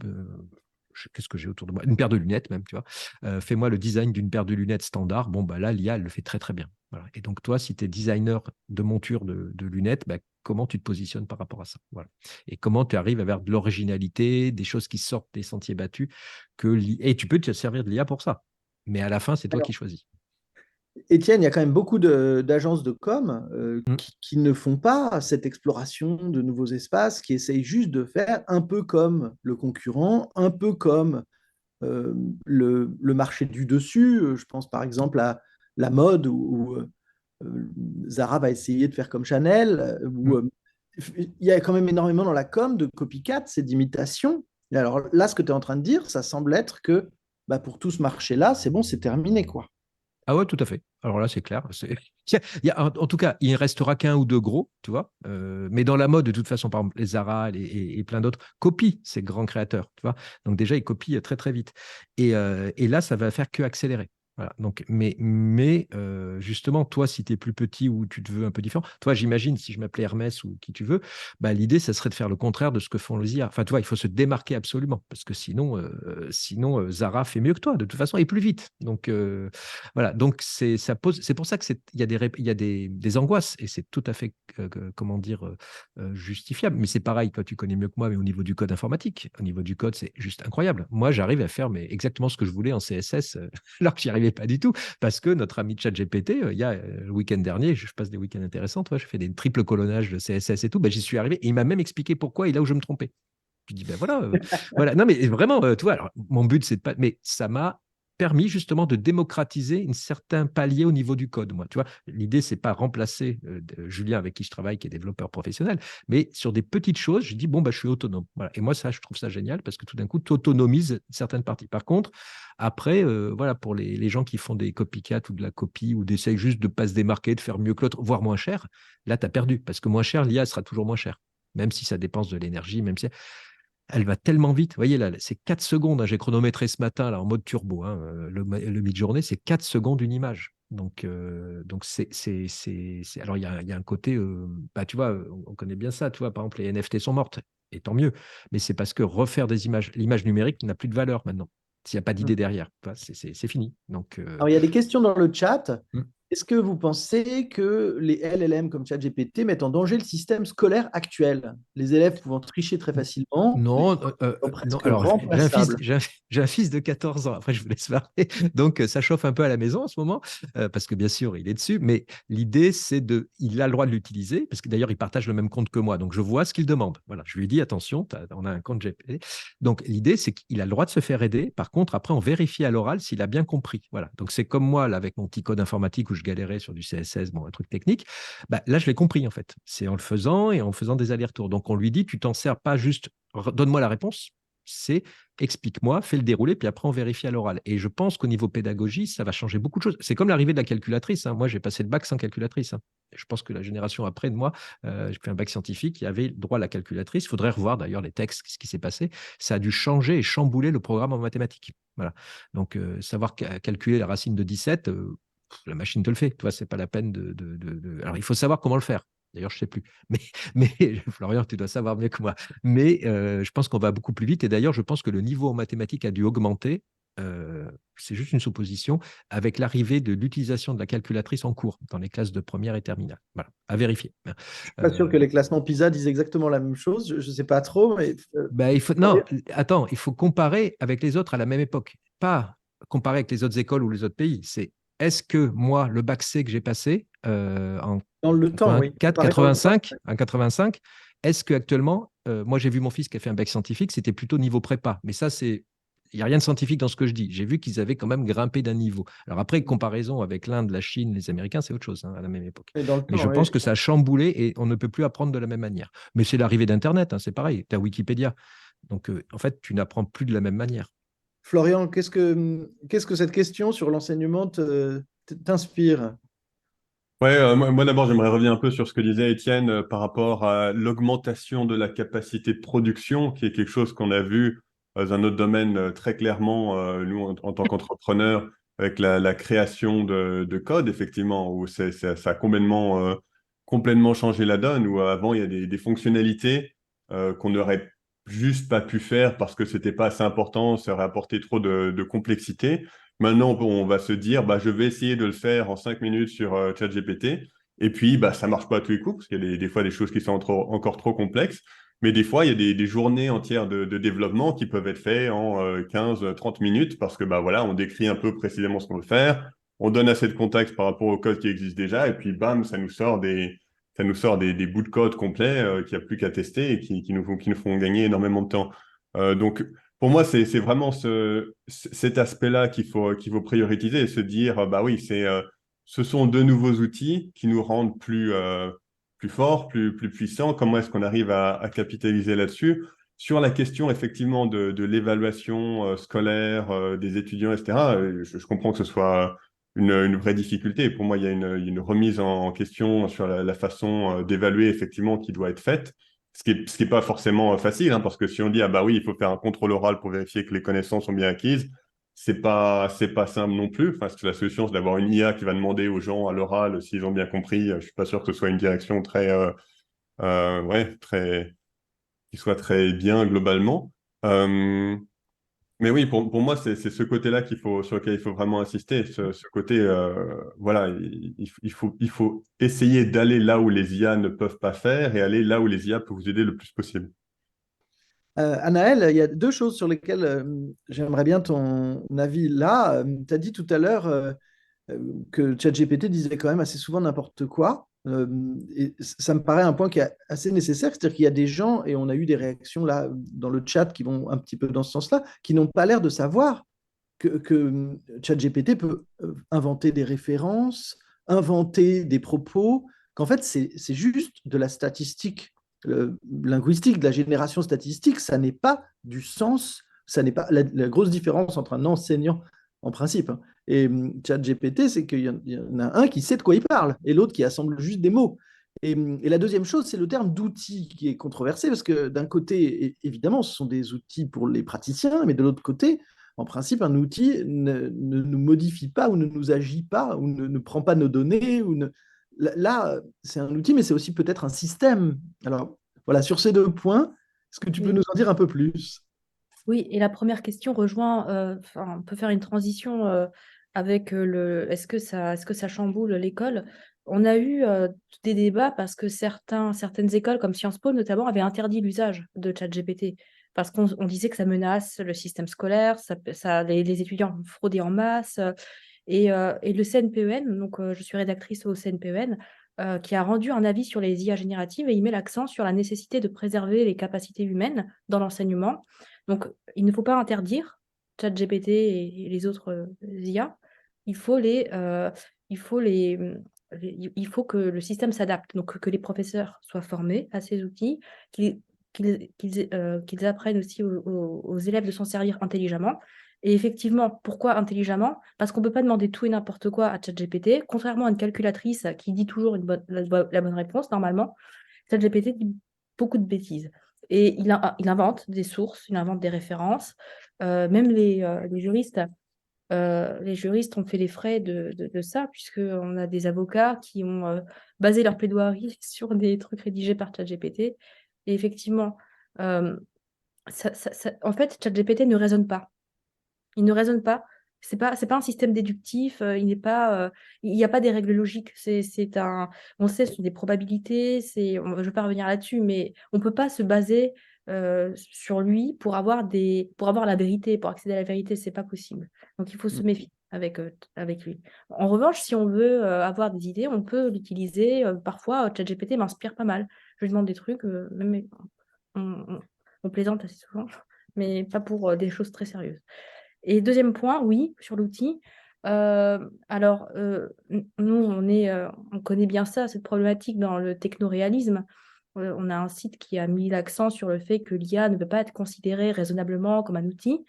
Qu'est-ce que j'ai autour de moi? Une paire de lunettes même, tu vois. Fais-moi le design d'une paire de lunettes standard. Bon, bah là, l'IA, elle le fait très, très bien. Voilà. Et donc, toi, si tu es designer de monture de lunettes, bah, comment tu te positionnes par rapport à ça? Voilà. Et comment tu arrives à avoir de l'originalité, des choses qui sortent des sentiers battus. Et tu peux te servir de l'IA pour ça. Mais à la fin, c'est toi qui choisis. Étienne, il y a quand même beaucoup d'agences de com Mm. qui ne font pas cette exploration de nouveaux espaces, qui essayent juste de faire un peu comme le concurrent, un peu comme euh, le marché du dessus. Je pense par exemple à la mode où Zara va essayer de faire comme Chanel, Mm. il y a quand même énormément dans la com de copycat, c'est d'imitation. Et alors là, ce que tu es en train de dire, ça semble être que bah, pour tout ce marché-là, c'est bon, c'est terminé, quoi. Ah ouais, tout à fait. Alors là, c'est clair. En tout cas, il ne restera qu'un ou deux gros, tu vois. Mais dans la mode, de toute façon, par exemple, les Zara et plein d'autres copient ces grands créateurs, tu vois. Donc déjà, ils copient très, très vite. Et là, ça va faire que accélérer. Voilà. Donc, mais justement, toi, si tu es plus petit ou tu te veux un peu différent, toi, j'imagine, si je m'appelais Hermès ou qui tu veux, bah, l'idée, ça serait de faire le contraire de ce que font les IA. Enfin, tu vois, il faut se démarquer absolument, parce que sinon Zara fait mieux que toi, de toute façon, et plus vite. Donc, voilà, donc c'est pour ça que il y a des angoisses et c'est tout à fait, comment dire, justifiable. Mais c'est pareil, toi tu connais mieux que moi, mais au niveau du code informatique, au niveau du code, c'est juste incroyable. Moi, j'arrive à faire exactement ce que je voulais en CSS, alors que j'y arrivais pas du tout, parce que notre ami ChatGPT, il y a le week-end dernier, je passe des week-ends intéressants, toi, je fais des triples colonnages de CSS et tout, ben, j'y suis arrivé et il m'a même expliqué pourquoi et là où je me trompais. Je dis, ben voilà, voilà. Non, mais vraiment, tu vois, alors, mon but, c'est de pas. Mais ça m'a permis justement de démocratiser un certain palier au niveau du code. Moi, tu vois, l'idée, c'est pas remplacer Julien avec qui je travaille, qui est développeur professionnel, mais sur des petites choses, je dis, bon, bah, je suis autonome. Voilà. Et moi, ça, je trouve ça génial parce que tout d'un coup, tu autonomises certaines parties. Par contre, après, voilà, pour les gens qui font des copycats ou de la copie ou d'essayer juste de ne pas se démarquer, de faire mieux que l'autre, voire moins cher, là, tu as perdu parce que moins cher, l'IA sera toujours moins cher. Même si ça dépense de l'énergie, même si elle va tellement vite. Vous voyez, là, c'est 4 secondes. Hein, j'ai chronométré ce matin là, en mode turbo. Hein, le mid-journée, c'est 4 secondes une image. Donc alors, il y a un côté, bah, tu vois, on connaît bien ça. Tu vois, par exemple, les NFT sont mortes, et tant mieux. Mais c'est parce que refaire des images, l'image numérique n'a plus de valeur maintenant. S'il n'y a pas d'idée derrière, c'est fini. Donc, Alors, il y a des questions dans le chat. hmm. Est-ce que vous pensez que les LLM comme ChatGPT mettent en danger le système scolaire actuel? Les élèves pouvant tricher très facilement, les Non, sont non. presque Alors, remplaçables. j'ai un fils de 14 ans. Après, je vous laisse parler. Donc, ça chauffe un peu à la maison en ce moment, parce que bien sûr, il est dessus. Mais l'idée, il a le droit de l'utiliser, parce que d'ailleurs, il partage le même compte que moi. Donc, je vois ce qu'il demande. Voilà, je lui dis, attention, on a un compte GPT. Donc, l'idée, c'est qu'il a le droit de se faire aider. Par contre, après, on vérifie à l'oral s'il a bien compris. Voilà. Donc, c'est comme moi, là, avec mon petit code informatique où je galérais sur du CSS, bon, un truc technique. Bah, là, je l'ai compris, en fait. C'est en le faisant et en faisant des allers-retours. Donc, on lui dit, tu t'en sers pas juste, donne-moi la réponse, c'est explique-moi, fais le déroulé, puis après on vérifie à l'oral. Et je pense qu'au niveau pédagogie, ça va changer beaucoup de choses. C'est comme l'arrivée de la calculatrice. Hein. Moi, j'ai passé le bac sans calculatrice. Hein. Je pense que la génération après de moi, j'ai fait un bac scientifique, il y avait droit à la calculatrice. Il faudrait revoir d'ailleurs les textes, ce qui s'est passé. Ça a dû changer et chambouler le programme en mathématiques. Voilà. Donc, savoir calculer la racine de 17, la machine te le fait. Tu vois, c'est pas la peine Alors, il faut savoir comment le faire. D'ailleurs, je ne sais plus. Mais Florian, tu dois savoir mieux que moi. Mais je pense qu'on va beaucoup plus vite. Et d'ailleurs, je pense que le niveau en mathématiques a dû augmenter. C'est juste une supposition, avec l'arrivée de l'utilisation de la calculatrice en cours dans les classes de première et terminale. Voilà, à vérifier. Pas sûr que les classements PISA disent exactement la même chose. Je ne sais pas trop, mais Bah, non, attends, il faut comparer avec les autres à la même époque. Pas comparer avec les autres écoles ou les autres pays. C'est est-ce que moi, le bac C que j'ai passé en Dans le temps, oui. 84, Pareil dans le temps. 85, en 85, est-ce qu'actuellement, moi j'ai vu mon fils qui a fait un bac scientifique, c'était plutôt niveau prépa. Mais ça, il n'y a rien de scientifique dans ce que je dis. J'ai vu qu'ils avaient quand même grimpé d'un niveau. Alors après, comparaison avec l'Inde, la Chine, les Américains, c'est autre chose, hein, à la même époque. Et dans le Mais temps, je oui. pense que ça a chamboulé et on ne peut plus apprendre de la même manière. Mais c'est l'arrivée d'Internet, hein, c'est pareil. Tu as Wikipédia. Donc, en fait, tu n'apprends plus de la même manière. Florian, qu'est-ce que cette question sur l'enseignement t'inspire? Ouais, moi d'abord, j'aimerais revenir un peu sur ce que disait Étienne par rapport à l'augmentation de la capacité de production, qui est quelque chose qu'on a vu dans un autre domaine très clairement, nous, en tant qu'entrepreneurs, avec la création de code, effectivement, où ça a complètement changé la donne, où avant, il y a des fonctionnalités qu'on n'aurait juste pas pu faire parce que c'était pas assez important, ça aurait apporté trop de complexité. Maintenant, on va se dire, bah, je vais essayer de le faire en 5 minutes sur ChatGPT. Et puis, bah, ça marche pas à tous les coups, parce qu'il y a des fois des choses qui sont encore trop complexes. Mais des fois, il y a des journées entières de développement qui peuvent être faites en 15-30 minutes, parce que bah, voilà, on décrit un peu précisément ce qu'on veut faire, on donne assez de contexte par rapport au code qui existe déjà, et puis bam, ça nous sort des bouts de code complets qu'il n'y a plus qu'à tester et qui nous font gagner énormément de temps. Donc, pour moi, c'est vraiment cet aspect-là qu'il faut prioriser et se dire, bah oui, ce sont de nouveaux outils qui nous rendent plus forts, plus puissants. Comment est-ce qu'on arrive à capitaliser là-dessus? Sur la question, effectivement, de l'évaluation scolaire des étudiants, etc., je comprends que ce soit une vraie difficulté. Pour moi, il y a une remise en question sur la façon d'évaluer, effectivement, qui doit être faite. Ce qui est pas forcément facile, hein, parce que si on dit, ah bah oui, il faut faire un contrôle oral pour vérifier que les connaissances sont bien acquises, c'est pas simple non plus. Enfin, la solution, c'est d'avoir une IA qui va demander aux gens à l'oral s'ils ont bien compris. Je suis pas sûr que ce soit une direction qui soit très bien globalement. Euh, mais oui, pour moi, c'est ce côté-là sur lequel il faut vraiment insister. Ce côté, voilà, il faut essayer d'aller là où les IA ne peuvent pas faire et aller là où les IA peuvent vous aider le plus possible. Anaël, il y a deux choses sur lesquelles j'aimerais bien ton avis là. Tu as dit tout à l'heure que ChatGPT disait quand même assez souvent n'importe quoi. Et ça me paraît un point qui est assez nécessaire, c'est-à-dire qu'il y a des gens, et on a eu des réactions là dans le chat qui vont un petit peu dans ce sens-là, qui n'ont pas l'air de savoir que ChatGPT peut inventer des références, inventer des propos, qu'en fait c'est juste de la statistique linguistique, de la génération statistique, ça n'est pas du sens, ça n'est pas la grosse différence entre un enseignant en principe, hein, et ChatGPT, c'est qu'il y en a un qui sait de quoi il parle et l'autre qui assemble juste des mots. Et la deuxième chose, c'est le terme d'outil qui est controversé parce que d'un côté, évidemment, ce sont des outils pour les praticiens, mais de l'autre côté, en principe, un outil ne nous modifie pas ou ne nous agit pas ou ne prend pas nos données. Là, c'est un outil, mais c'est aussi peut-être un système. Alors, voilà, sur ces deux points, est-ce que tu peux Oui. nous en dire un peu plus? Oui, et la première question rejoint, on peut faire une transition avec est-ce que ça chamboule l'école? On a eu des débats parce que certaines écoles, comme Sciences Po notamment, avaient interdit l'usage de ChatGPT parce qu'on disait que ça menace le système scolaire, les étudiants fraudaient en masse. Et le CNPEN, donc je suis rédactrice au CNPEN, qui a rendu un avis sur les IA génératives et il met l'accent sur la nécessité de préserver les capacités humaines dans l'enseignement. Donc, il ne faut pas interdire ChatGPT et les autres IA. Il faut il faut que le système s'adapte, donc que les professeurs soient formés à ces outils, qu'ils apprennent aussi aux élèves de s'en servir intelligemment. Et effectivement, pourquoi intelligemment? Parce qu'on ne peut pas demander tout et n'importe quoi à ChatGPT, contrairement à une calculatrice qui dit toujours la bonne réponse, normalement. ChatGPT dit beaucoup de bêtises. Et il invente des sources, il invente des références. Même les juristes ont fait les frais de ça, puisqu'on a des avocats qui ont basé leur plaidoirie sur des trucs rédigés par ChatGPT. Et effectivement, euh, en fait, ChatGPT ne raisonne pas. Il ne raisonne pas. C'est pas un système déductif. Il n'y a pas des règles logiques. On sait, ce sont des probabilités. Je ne veux pas revenir là-dessus, mais on ne peut pas se baser sur lui pour avoir la vérité, pour accéder à la vérité. C'est pas possible. Donc il faut se méfier. avec lui. En revanche, si on veut avoir des idées, on peut l'utiliser. Parfois, ChatGPT m'inspire pas mal. Je lui demande des trucs, même on plaisante assez souvent, mais pas pour des choses très sérieuses. Et deuxième point, oui, sur l'outil. Alors, nous, on connaît bien ça, cette problématique dans le technoréalisme. On a un site qui a mis l'accent sur le fait que l'IA ne peut pas être considérée raisonnablement comme un outil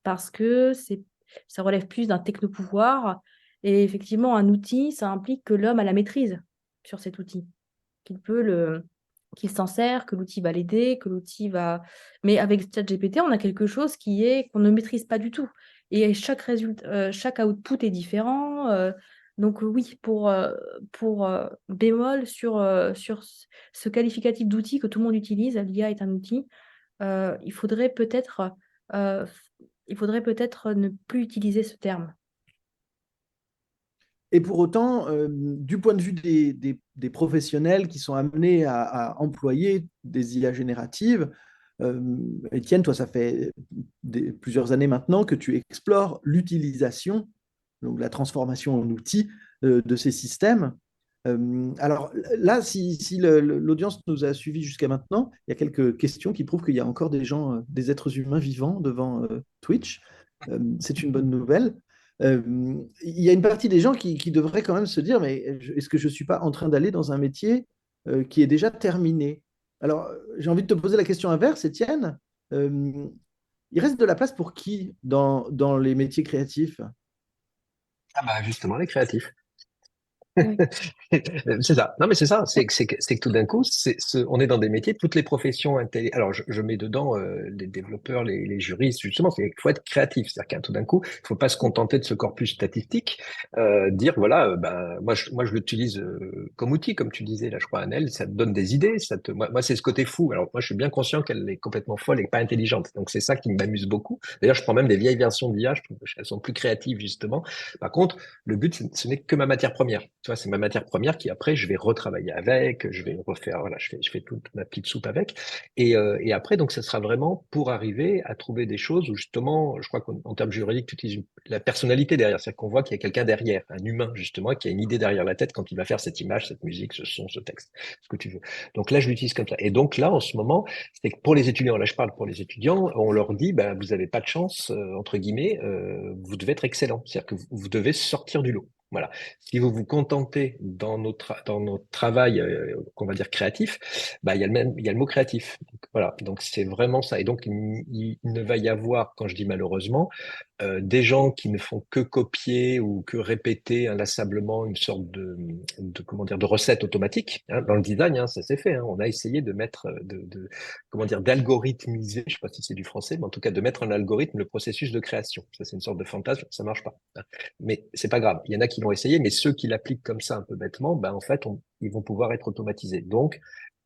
parce que ça relève plus d'un technopouvoir. Et effectivement, un outil, ça implique que l'homme a la maîtrise sur cet outil, qu'il s'en sert, que l'outil va l'aider, que l'outil va... Mais avec ChatGPT, on a quelque chose qu'on ne maîtrise pas du tout. Et chaque output est différent. Donc oui, pour bémol sur ce qualificatif d'outil que tout le monde utilise, l'IA est un outil, il faudrait peut-être ne plus utiliser ce terme. Et pour autant, du point de vue des professionnels qui sont amenés à employer des IA génératives, Étienne, toi, ça fait plusieurs années maintenant que tu explores l'utilisation, donc la transformation en outil de ces systèmes. Alors là, si l'audience nous a suivis jusqu'à maintenant, il y a quelques questions qui prouvent qu'il y a encore des gens, des êtres humains vivants devant Twitch. C'est une bonne nouvelle. Il y a une partie des gens qui devraient quand même se dire, mais est-ce que je ne suis pas en train d'aller dans un métier qui est déjà terminé? Alors, j'ai envie de te poser la question inverse, Étienne. Il reste de la place pour qui dans les métiers créatifs? Ah bah justement, les créatifs. Oui. C'est ça. Non, mais c'est ça. C'est que tout d'un coup, on est dans des métiers, toutes les professions Alors, je mets dedans les développeurs, les juristes, justement. Il faut être créatif. C'est-à-dire qu'à tout d'un coup, il faut pas se contenter de ce corpus statistique. Dire, voilà, ben, moi, je l'utilise comme outil, comme tu disais, là, je crois, Annelle, ça te donne des idées. Moi, c'est ce côté fou. Alors, moi, je suis bien conscient qu'elle est complètement folle et pas intelligente. Donc, c'est ça qui m'amuse beaucoup. D'ailleurs, je prends même des vieilles versions d'IA. Je trouve qu'elles sont plus créatives, justement. Par contre, le but, ce n'est que ma matière première. Tu vois, c'est ma matière première qui après je vais retravailler avec, je vais refaire, voilà, je fais toute ma petite soupe avec. Et après, donc, ça sera vraiment pour arriver à trouver des choses où justement, je crois qu'en termes juridiques, tu utilises la personnalité derrière, c'est-à-dire qu'on voit qu'il y a quelqu'un derrière, un humain justement, qui a une idée derrière la tête quand il va faire cette image, cette musique, ce son, ce texte, ce que tu veux. Donc là, je l'utilise comme ça. Et donc là, en ce moment, c'est que pour les étudiants, là, je parle pour les étudiants, on leur dit, ben, vous n'avez pas de chance, entre guillemets, vous devez être excellent, c'est-à-dire que vous devez sortir du lot. Voilà. Si vous vous contentez dans notre travail, qu'on va dire créatif, bah, il y a le mot créatif. Donc, voilà. Donc, c'est vraiment ça. Et donc, il ne va y avoir, quand je dis malheureusement, des gens qui ne font que copier ou que répéter inlassablement une sorte comment dire, de recette automatique. Hein. Dans le design, hein, ça s'est fait. Hein. On a essayé de mettre, comment dire, d'algorithmiser, je sais pas si c'est du français, mais en tout cas de mettre en algorithme le processus de création. Ça, c'est une sorte de fantasme, ça marche pas. Hein. Mais c'est pas grave. Il y en a qui l'ont essayé, mais ceux qui l'appliquent comme ça un peu bêtement, ben en fait, ils vont pouvoir être automatisés. Donc,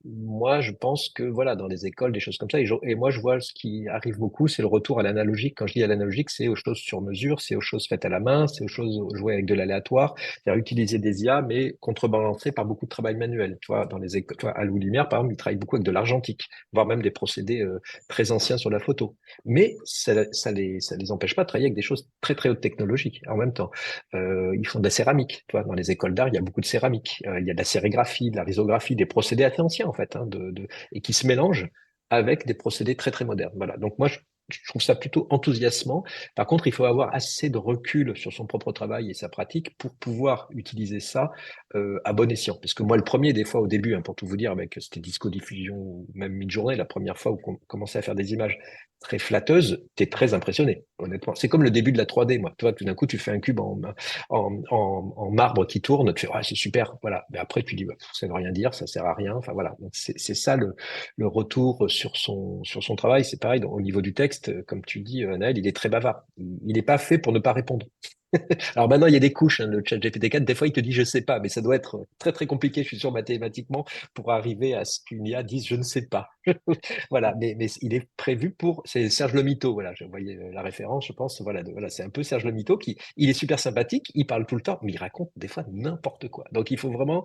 moi, je pense que voilà, dans les écoles, des choses comme ça, et moi, je vois ce qui arrive beaucoup, c'est le retour à l'analogique. Quand je dis à l'analogique, c'est aux choses sur mesure, c'est aux choses faites à la main, c'est aux choses jouées avec de l'aléatoire, c'est-à-dire utiliser des IA, mais contrebalancé par beaucoup de travail manuel. Tu vois, dans les écoles, tu vois, à Louis Lumière, par exemple, ils travaillent beaucoup avec de l'argentique, voire même des procédés très anciens sur la photo. Mais ça les empêche pas de travailler avec des choses très très haute technologiques en même temps. Ils font de la céramique. Tu vois, dans les écoles d'art, il y a beaucoup de céramique. Il y a de la sérigraphie, de la risographie, des procédés assez anciens en fait, hein, et qui se mélangent avec des procédés très très modernes. Voilà. Donc moi, je trouve ça plutôt enthousiasmant. Par contre, il faut avoir assez de recul sur son propre travail et sa pratique pour pouvoir utiliser ça à bon escient. Parce que moi, le premier, des fois, au début, hein, pour tout vous dire, avec c'était Disco Diffusion ou même Midjourney, la première fois où on commençait à faire des images très flatteuses, t'es très impressionné, honnêtement. C'est comme le début de la 3D, moi. Toi, tout d'un coup, tu fais un cube en marbre qui tourne, tu fais, ouais, c'est super, voilà. Mais après, tu dis, ouais, ça veut rien dire, ça sert à rien. Enfin, voilà. Donc, c'est ça le retour sur son travail. C'est pareil, au niveau du texte, comme tu dis, Naël, il est très bavard. Il n'est pas fait pour ne pas répondre. Alors maintenant, il y a des couches, hein, le chat GPT-4, des fois, il te dit je sais pas, mais ça doit être très, très compliqué, je suis sûr, mathématiquement, pour arriver à ce qu'une IA dise je ne sais pas. Voilà, mais il est prévu c'est Serge Le Mito, voilà, je voyais la référence, je pense, voilà, voilà, c'est un peu Serge Le Mito il est super sympathique, il parle tout le temps, mais il raconte des fois n'importe quoi. Donc il faut vraiment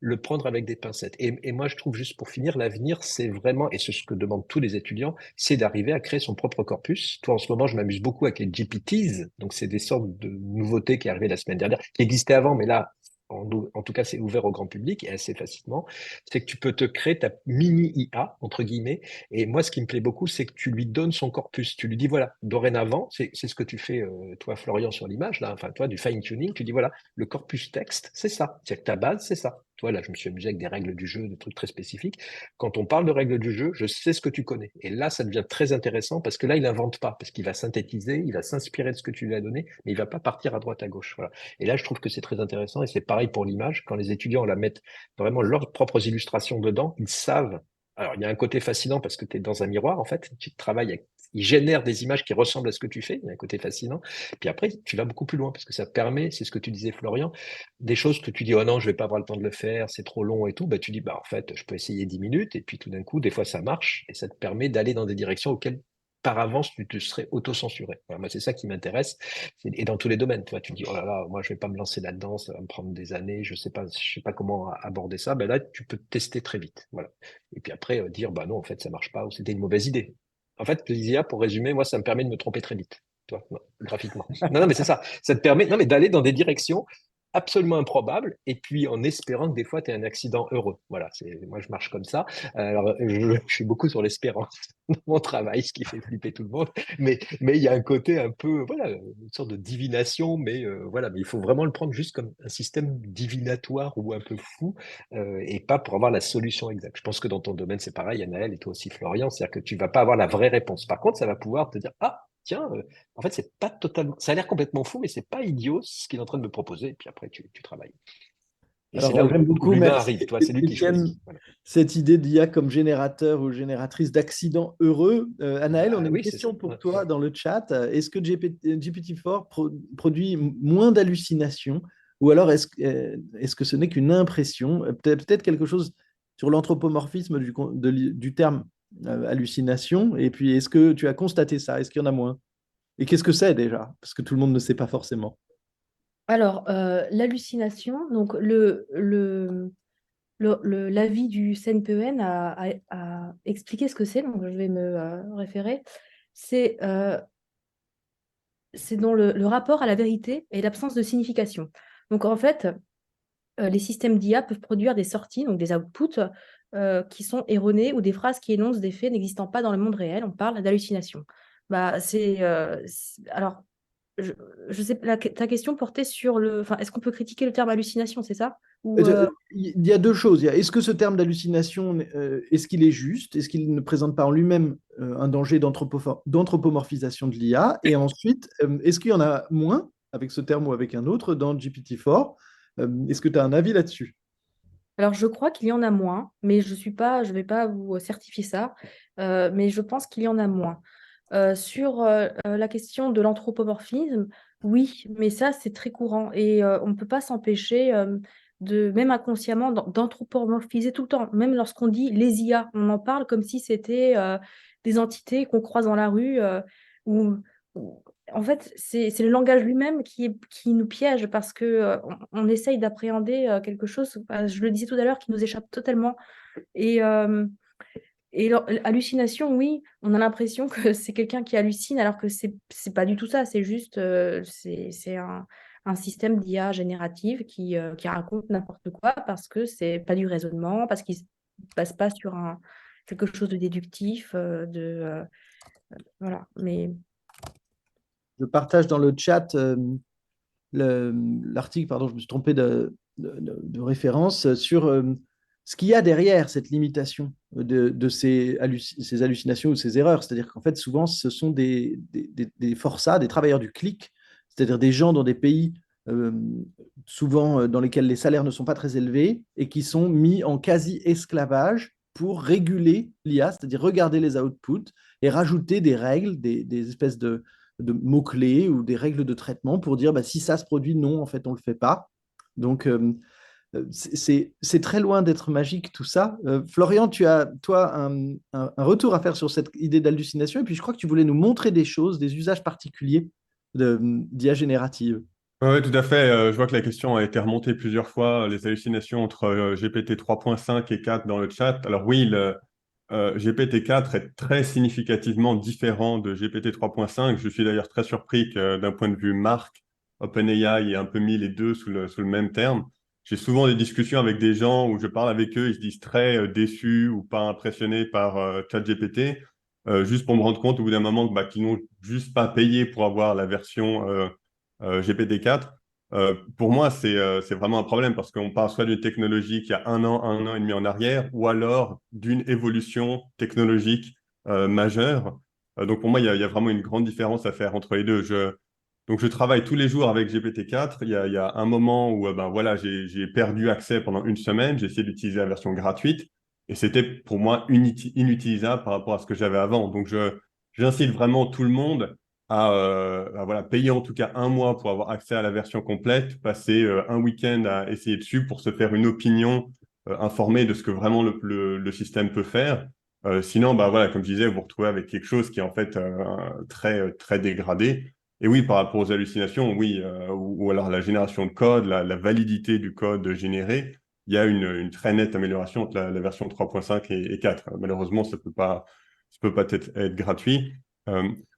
le prendre avec des pincettes. Et moi, je trouve, juste pour finir, l'avenir, c'est vraiment, et c'est ce que demandent tous les étudiants, c'est d'arriver à créer son propre corpus. Toi, en ce moment, je m'amuse beaucoup avec les GPTs, donc c'est des sortes de nouveautés qui arrivaient la semaine dernière, qui existaient avant, mais là, en tout cas, c'est ouvert au grand public et assez facilement. C'est que tu peux te créer ta mini IA, entre guillemets. Et moi, ce qui me plaît beaucoup, c'est que tu lui donnes son corpus. Tu lui dis, voilà, dorénavant, c'est ce que tu fais, toi, Florian, sur l'image, là, enfin, toi, du fine-tuning, tu dis, voilà, le corpus texte, c'est ça. C'est que ta base, c'est ça. Toi, là, je me suis amusé avec des règles du jeu, des trucs très spécifiques. Quand on parle de règles du jeu, je sais ce que tu connais. Et là, ça devient très intéressant parce que là, il n'invente pas, parce qu'il va synthétiser, il va s'inspirer de ce que tu lui as donné, mais il va pas partir à droite, à gauche. Voilà. Et là, je trouve que c'est très intéressant et c'est pareil pour l'image. Quand les étudiants la mettent vraiment leurs propres illustrations dedans, ils savent. Alors, il y a un côté fascinant parce que tu es dans un miroir, en fait. Tu travailles avec. Ils génèrent des images qui ressemblent à ce que tu fais. Il y a un côté fascinant. Puis après, tu vas beaucoup plus loin parce que ça permet, c'est ce que tu disais, Florian, des choses que tu dis, oh non, je vais pas avoir le temps de le faire, c'est trop long et tout. Bah, tu dis, bah, en fait, je peux essayer 10 minutes. Et puis tout d'un coup, des fois, ça marche et ça te permet d'aller dans des directions auxquelles par avance, tu te serais auto-censuré. Voilà, moi, c'est ça qui m'intéresse. Et dans tous les domaines, toi, tu dis, oh là là, moi, je vais pas me lancer là-dedans, ça va me prendre des années, je sais pas comment aborder ça. Ben là, tu peux tester très vite. Voilà. Et puis après, dire, bah non, en fait, ça marche pas, ou c'était une mauvaise idée. En fait, les IA, pour résumer, moi, ça me permet de me tromper très vite. Toi, non, graphiquement. Non, non, mais c'est ça. Ça te permet, non, mais d'aller dans des directions absolument improbables, et puis en espérant que des fois, tu aies un accident heureux. Voilà, moi, je marche comme ça. Alors, je suis beaucoup sur l'espérance dans mon travail, ce qui fait flipper tout le monde. Mais il y a un côté un peu, voilà, une sorte de divination, mais voilà, mais il faut vraiment le prendre juste comme un système divinatoire ou un peu fou, et pas pour avoir la solution exacte. Je pense que dans ton domaine, c'est pareil, Anaël, et toi aussi, Florian, c'est-à-dire que tu vas pas avoir la vraie réponse. Par contre, ça va pouvoir te dire, ah, tiens, en fait, c'est pas totalement, ça a l'air complètement fou, mais c'est pas idiot ce qu'il est en train de me proposer, et puis après, tu travailles. Et c'est Alors, là où j'aime beaucoup, l'humain merci arrive, toi, c'est lui qui Étienne, choisit. Voilà. cette idée d'IA comme générateur ou génératrice d'accidents heureux. Anaël, on a Bah une oui, c'est ça. question pour Ouais. toi dans le chat. Est-ce que GPT-4 produit moins d'hallucinations ou alors est-ce que ce n'est qu'une impression? Peut-être quelque chose sur l'anthropomorphisme du terme hallucination. Et puis, est-ce que tu as constaté ça? Est-ce qu'il y en a moins? Et qu'est-ce que c'est déjà? Parce que tout le monde ne sait pas forcément. Alors, l'hallucination, donc l'avis du CNPEN a expliqué ce que c'est, donc je vais me référer. C'est dans le rapport à la vérité et l'absence de signification. Donc en fait, les systèmes d'IA peuvent produire des sorties, donc des outputs, qui sont erronés ou des phrases qui énoncent des faits n'existant pas dans le monde réel. On parle d'hallucination. Bah, alors, je sais, ta question portait sur enfin, est-ce qu'on peut critiquer le terme hallucination, c'est ça? Ou, Il y a deux choses. Est-ce que ce terme d'hallucination, est-ce qu'il est juste? Est-ce qu'il ne présente pas en lui-même un danger d'anthropomorphisation de l'IA? Et ensuite, est-ce qu'il y en a moins avec ce terme ou avec un autre dans GPT-4? Est-ce que tu as un avis là-dessus? Alors, je crois qu'il y en a moins, mais je ne vais pas vous certifier ça, mais je pense qu'il y en a moins. Sur la question de l'anthropomorphisme, oui, mais ça, c'est très courant et on ne peut pas s'empêcher même inconsciemment, d'anthropomorphiser tout le temps. Même lorsqu'on dit les IA, on en parle comme si c'était des entités qu'on croise dans la rue. En fait, c'est le langage lui-même qui nous piège parce que on essaye d'appréhender quelque chose, je le disais tout à l'heure, qui nous échappe totalement. Et, hallucination, oui, on a l'impression que c'est quelqu'un qui hallucine alors que c'est pas du tout ça. C'est juste c'est un système d'IA générative qui raconte n'importe quoi parce que c'est pas du raisonnement, parce qu'il ne passe pas sur quelque chose de déductif, voilà. Mais Je partage dans le chat l'article, pardon, je me suis trompé de référence, sur ce qu'il y a derrière cette limitation de ces hallucinations ou ces erreurs. C'est-à-dire qu'en fait, souvent, ce sont des forçats, des travailleurs du clic, c'est-à-dire des gens dans des pays euh, souvent dans lesquels les salaires ne sont pas très élevés et qui sont mis en quasi-esclavage pour réguler l'IA, c'est-à-dire regarder les outputs et rajouter des règles, des espèces de mots-clés ou des règles de traitement pour dire bah, si ça se produit, non, en fait, on ne le fait pas. Donc, c'est très loin d'être magique tout ça. Florian, tu as, toi, un retour à faire sur cette idée d'hallucination. Et puis, je crois que tu voulais nous montrer des choses, des usages particuliers d'IA générative. Oui, tout à fait. Je vois que la question a été remontée plusieurs fois, les hallucinations entre GPT 3.5 et 4 dans le chat. Alors oui, GPT-4 est très significativement différent de GPT 3.5. Je suis d'ailleurs très surpris que d'un point de vue marque, OpenAI ait un peu mis les deux sous le même terme. J'ai souvent des discussions avec des gens où je parle avec eux, ils se disent très déçus ou pas impressionnés par ChatGPT, juste pour me rendre compte au bout d'un moment qu'ils n'ont juste pas payé pour avoir la version GPT-4. Pour moi, c'est vraiment un problème parce qu'on parle soit d'une technologie qui a un an et demi en arrière, ou alors d'une évolution technologique majeure. Donc pour moi, il y a vraiment une grande différence à faire entre les deux. Donc je travaille tous les jours avec GPT-4. Il y a un moment où ben voilà, j'ai perdu accès pendant une semaine. J'ai essayé d'utiliser la version gratuite et c'était pour moi inutilisable par rapport à ce que j'avais avant. Donc j'incite vraiment tout le monde à, voilà, payer en tout cas un mois pour avoir accès à la version complète, passer un week-end à essayer dessus pour se faire une opinion informée de ce que vraiment le système peut faire. Sinon, bah, voilà, comme je disais, vous vous retrouvez avec quelque chose qui est en fait très dégradé. Et oui, par rapport aux hallucinations, oui, ou alors la génération de code, la validité du code généré, il y a une très nette amélioration entre la version 3.5 et 4. Malheureusement, ça peut pas être gratuit.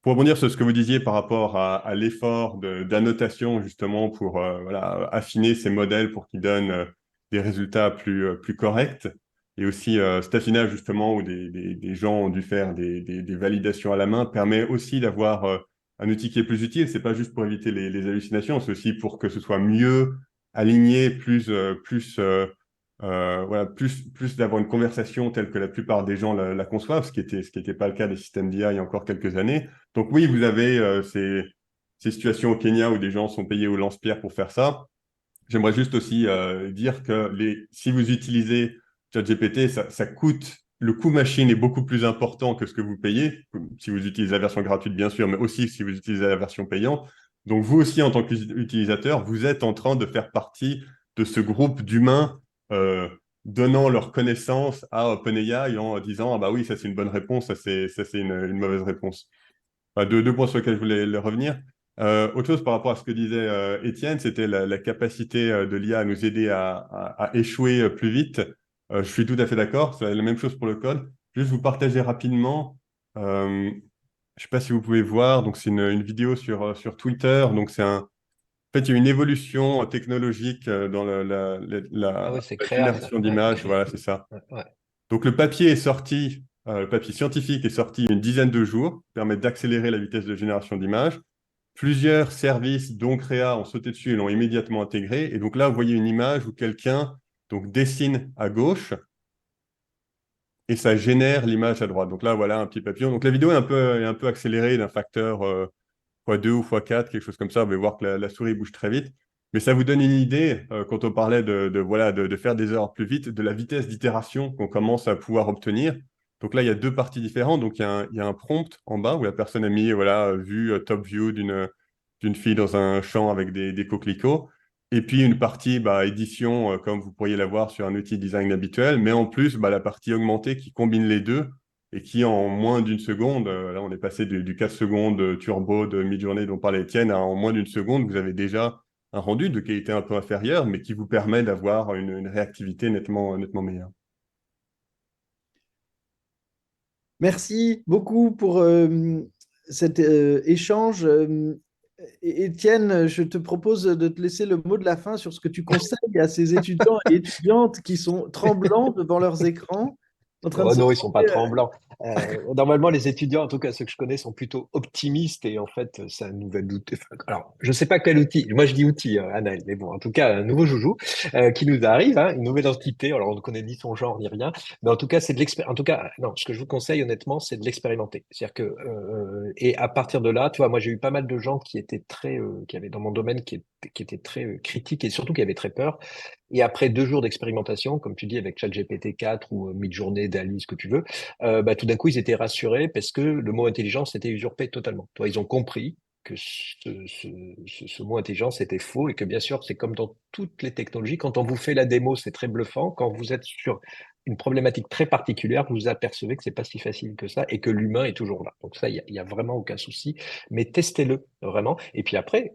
Pour rebondir sur ce que vous disiez par rapport à l'effort d'annotation, justement, pour voilà, affiner ces modèles pour qu'ils donnent des résultats plus corrects, et aussi cet affinage, justement, où des gens ont dû faire des validations à la main, permet aussi d'avoir un outil qui est plus utile. C'est pas juste pour éviter les hallucinations, c'est aussi pour que ce soit mieux aligné, voilà, plus d'avoir une conversation telle que la plupart des gens la conçoivent, ce qui était pas le cas des systèmes d'IA il y a encore quelques années. Donc oui, vous avez ces situations au Kenya où des gens sont payés au lance-pierre pour faire ça. J'aimerais juste aussi dire que si vous utilisez ChatGPT, ça coûte, le coût machine est beaucoup plus important que ce que vous payez, si vous utilisez la version gratuite bien sûr, mais aussi si vous utilisez la version payante. Donc vous aussi, en tant qu'utilisateur, vous êtes en train de faire partie de ce groupe d'humains euh, donnant leurs connaissances à OpenAI en disant ah bah oui, ça c'est une bonne réponse, ça c'est une mauvaise réponse. Deux points sur lesquels je voulais revenir. Autre chose par rapport à ce que disait Étienne, c'était la capacité de l'IA à nous aider à échouer plus vite. Je suis tout à fait d'accord, c'est la même chose pour le code. Juste vous partager rapidement, je ne sais pas si vous pouvez voir, donc c'est une vidéo sur Twitter. Donc en fait, il y a une évolution technologique dans Ah oui, c'est la créa, ça. génération Ouais, d'images, voilà, c'est ça. ouais, ouais. Donc le papier est sorti, le papier scientifique est sorti une dizaine de jours, permet d'accélérer la vitesse de génération d'images. Plusieurs services, dont Créa, ont sauté dessus et l'ont immédiatement intégré. Et donc là, vous voyez une image où quelqu'un donc dessine à gauche et ça génère l'image à droite. Donc là, voilà un petit papillon. Donc la vidéo est un peu accélérée d'un facteur x2 ou x4, quelque chose comme ça. Vous allez voir que la souris bouge très vite. Mais ça vous donne une idée, quand on parlait voilà, de faire des erreurs plus vite, de la vitesse d'itération qu'on commence à pouvoir obtenir. Donc là, il y a deux parties différentes. Donc il y a un prompt en bas où la personne a mis voilà, vue, top view d'une fille dans un champ avec des coquelicots. Et puis une partie bah, édition, comme vous pourriez l'avoir sur un outil design habituel. Mais en plus, bah, la partie augmentée qui combine les deux et qui en moins d'une seconde, là on est passé du 4 secondes turbo de mid-journée dont parlait Étienne, à en moins d'une seconde, vous avez déjà un rendu de qualité un peu inférieure, mais qui vous permet d'avoir une réactivité nettement meilleure. Merci beaucoup pour cet échange. Étienne, je te propose de te laisser le mot de la fin sur ce que tu conseilles à ces étudiants et étudiantes qui sont tremblants devant leurs écrans, en train de Oh se non, ils sont pas demander, tremblants. Normalement, les étudiants, en tout cas ceux que je connais, sont plutôt optimistes et en fait, c'est un nouvel outil. Enfin, alors, je sais pas quel outil. Moi, je dis outil, Anaël, mais bon, en tout cas, un nouveau joujou qui nous arrive, hein, une nouvelle entité. Alors, on ne connaît ni son genre ni rien, mais en tout cas, c'est de l'expérience. En tout cas, non, ce que je vous conseille honnêtement, c'est de l'expérimenter. C'est-à-dire que et à partir de là, tu vois, moi, j'ai eu pas mal de gens qui étaient qui avaient dans mon domaine qui étaient très critiques et surtout qui avaient très peur. Et après 2 jours d'expérimentation, comme tu dis, avec ChatGPT 4 ou Midjourney, DALL-E, ce que tu veux, bah, tout d'un coup, ils étaient rassurés parce que le mot intelligence était usurpé totalement. Toi, ils ont compris que ce mot intelligence était faux et que bien sûr, c'est comme dans toutes les technologies. Quand on vous fait la démo, c'est très bluffant. Quand vous êtes sur une problématique très particulière, vous apercevez que c'est pas si facile que ça et que l'humain est toujours là. Donc ça, il y a vraiment aucun souci. Mais testez-le vraiment. Et puis après,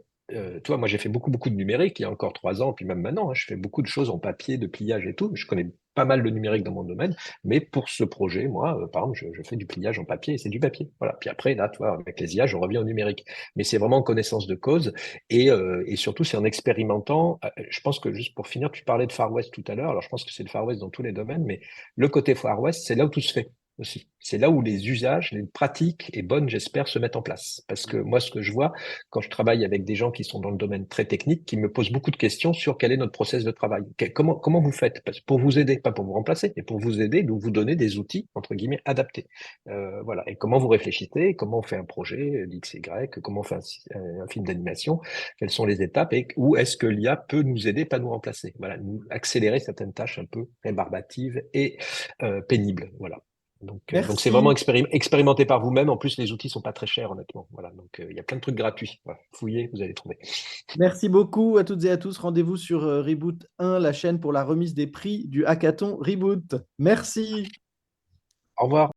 toi, moi, j'ai fait beaucoup de numérique il y a encore 3 ans, puis même maintenant, hein, je fais beaucoup de choses en papier, de pliage et tout. Je connais pas mal le numérique dans mon domaine, mais pour ce projet, moi, par exemple, je fais du pliage en papier et c'est du papier. Voilà. Puis après, là, toi, avec les IA, je reviens au numérique. Mais c'est vraiment en connaissance de cause et surtout, c'est en expérimentant. Je pense que juste pour finir, tu parlais de Far West tout à l'heure. Alors, je pense que c'est le Far West dans tous les domaines, mais le côté Far West, c'est là où tout se fait aussi. C'est là où les usages, les pratiques et bonnes, j'espère, se mettent en place. Parce que moi, ce que je vois, quand je travaille avec des gens qui sont dans le domaine très technique, qui me posent beaucoup de questions sur quel est notre process de travail. Comment vous faites pour vous aider, pas pour vous remplacer, mais pour vous aider, donc vous donner des outils, entre guillemets, adaptés. Voilà. Et comment vous réfléchissez, comment on fait un projet d'X, Y, comment on fait un film d'animation, quelles sont les étapes et où est-ce que l'IA peut nous aider, pas nous remplacer. Voilà, nous accélérer certaines tâches un peu rébarbatives et pénibles. Voilà. Donc c'est vraiment Merci. expérimenté par vous-même. En plus, les outils sont pas très chers, honnêtement. Voilà, donc il y a plein de trucs gratuits. Voilà. Fouillez, vous allez trouver. Merci beaucoup à toutes et à tous. Rendez-vous sur Reboot 1, la chaîne pour la remise des prix du hackathon Reboot. Merci. Au revoir.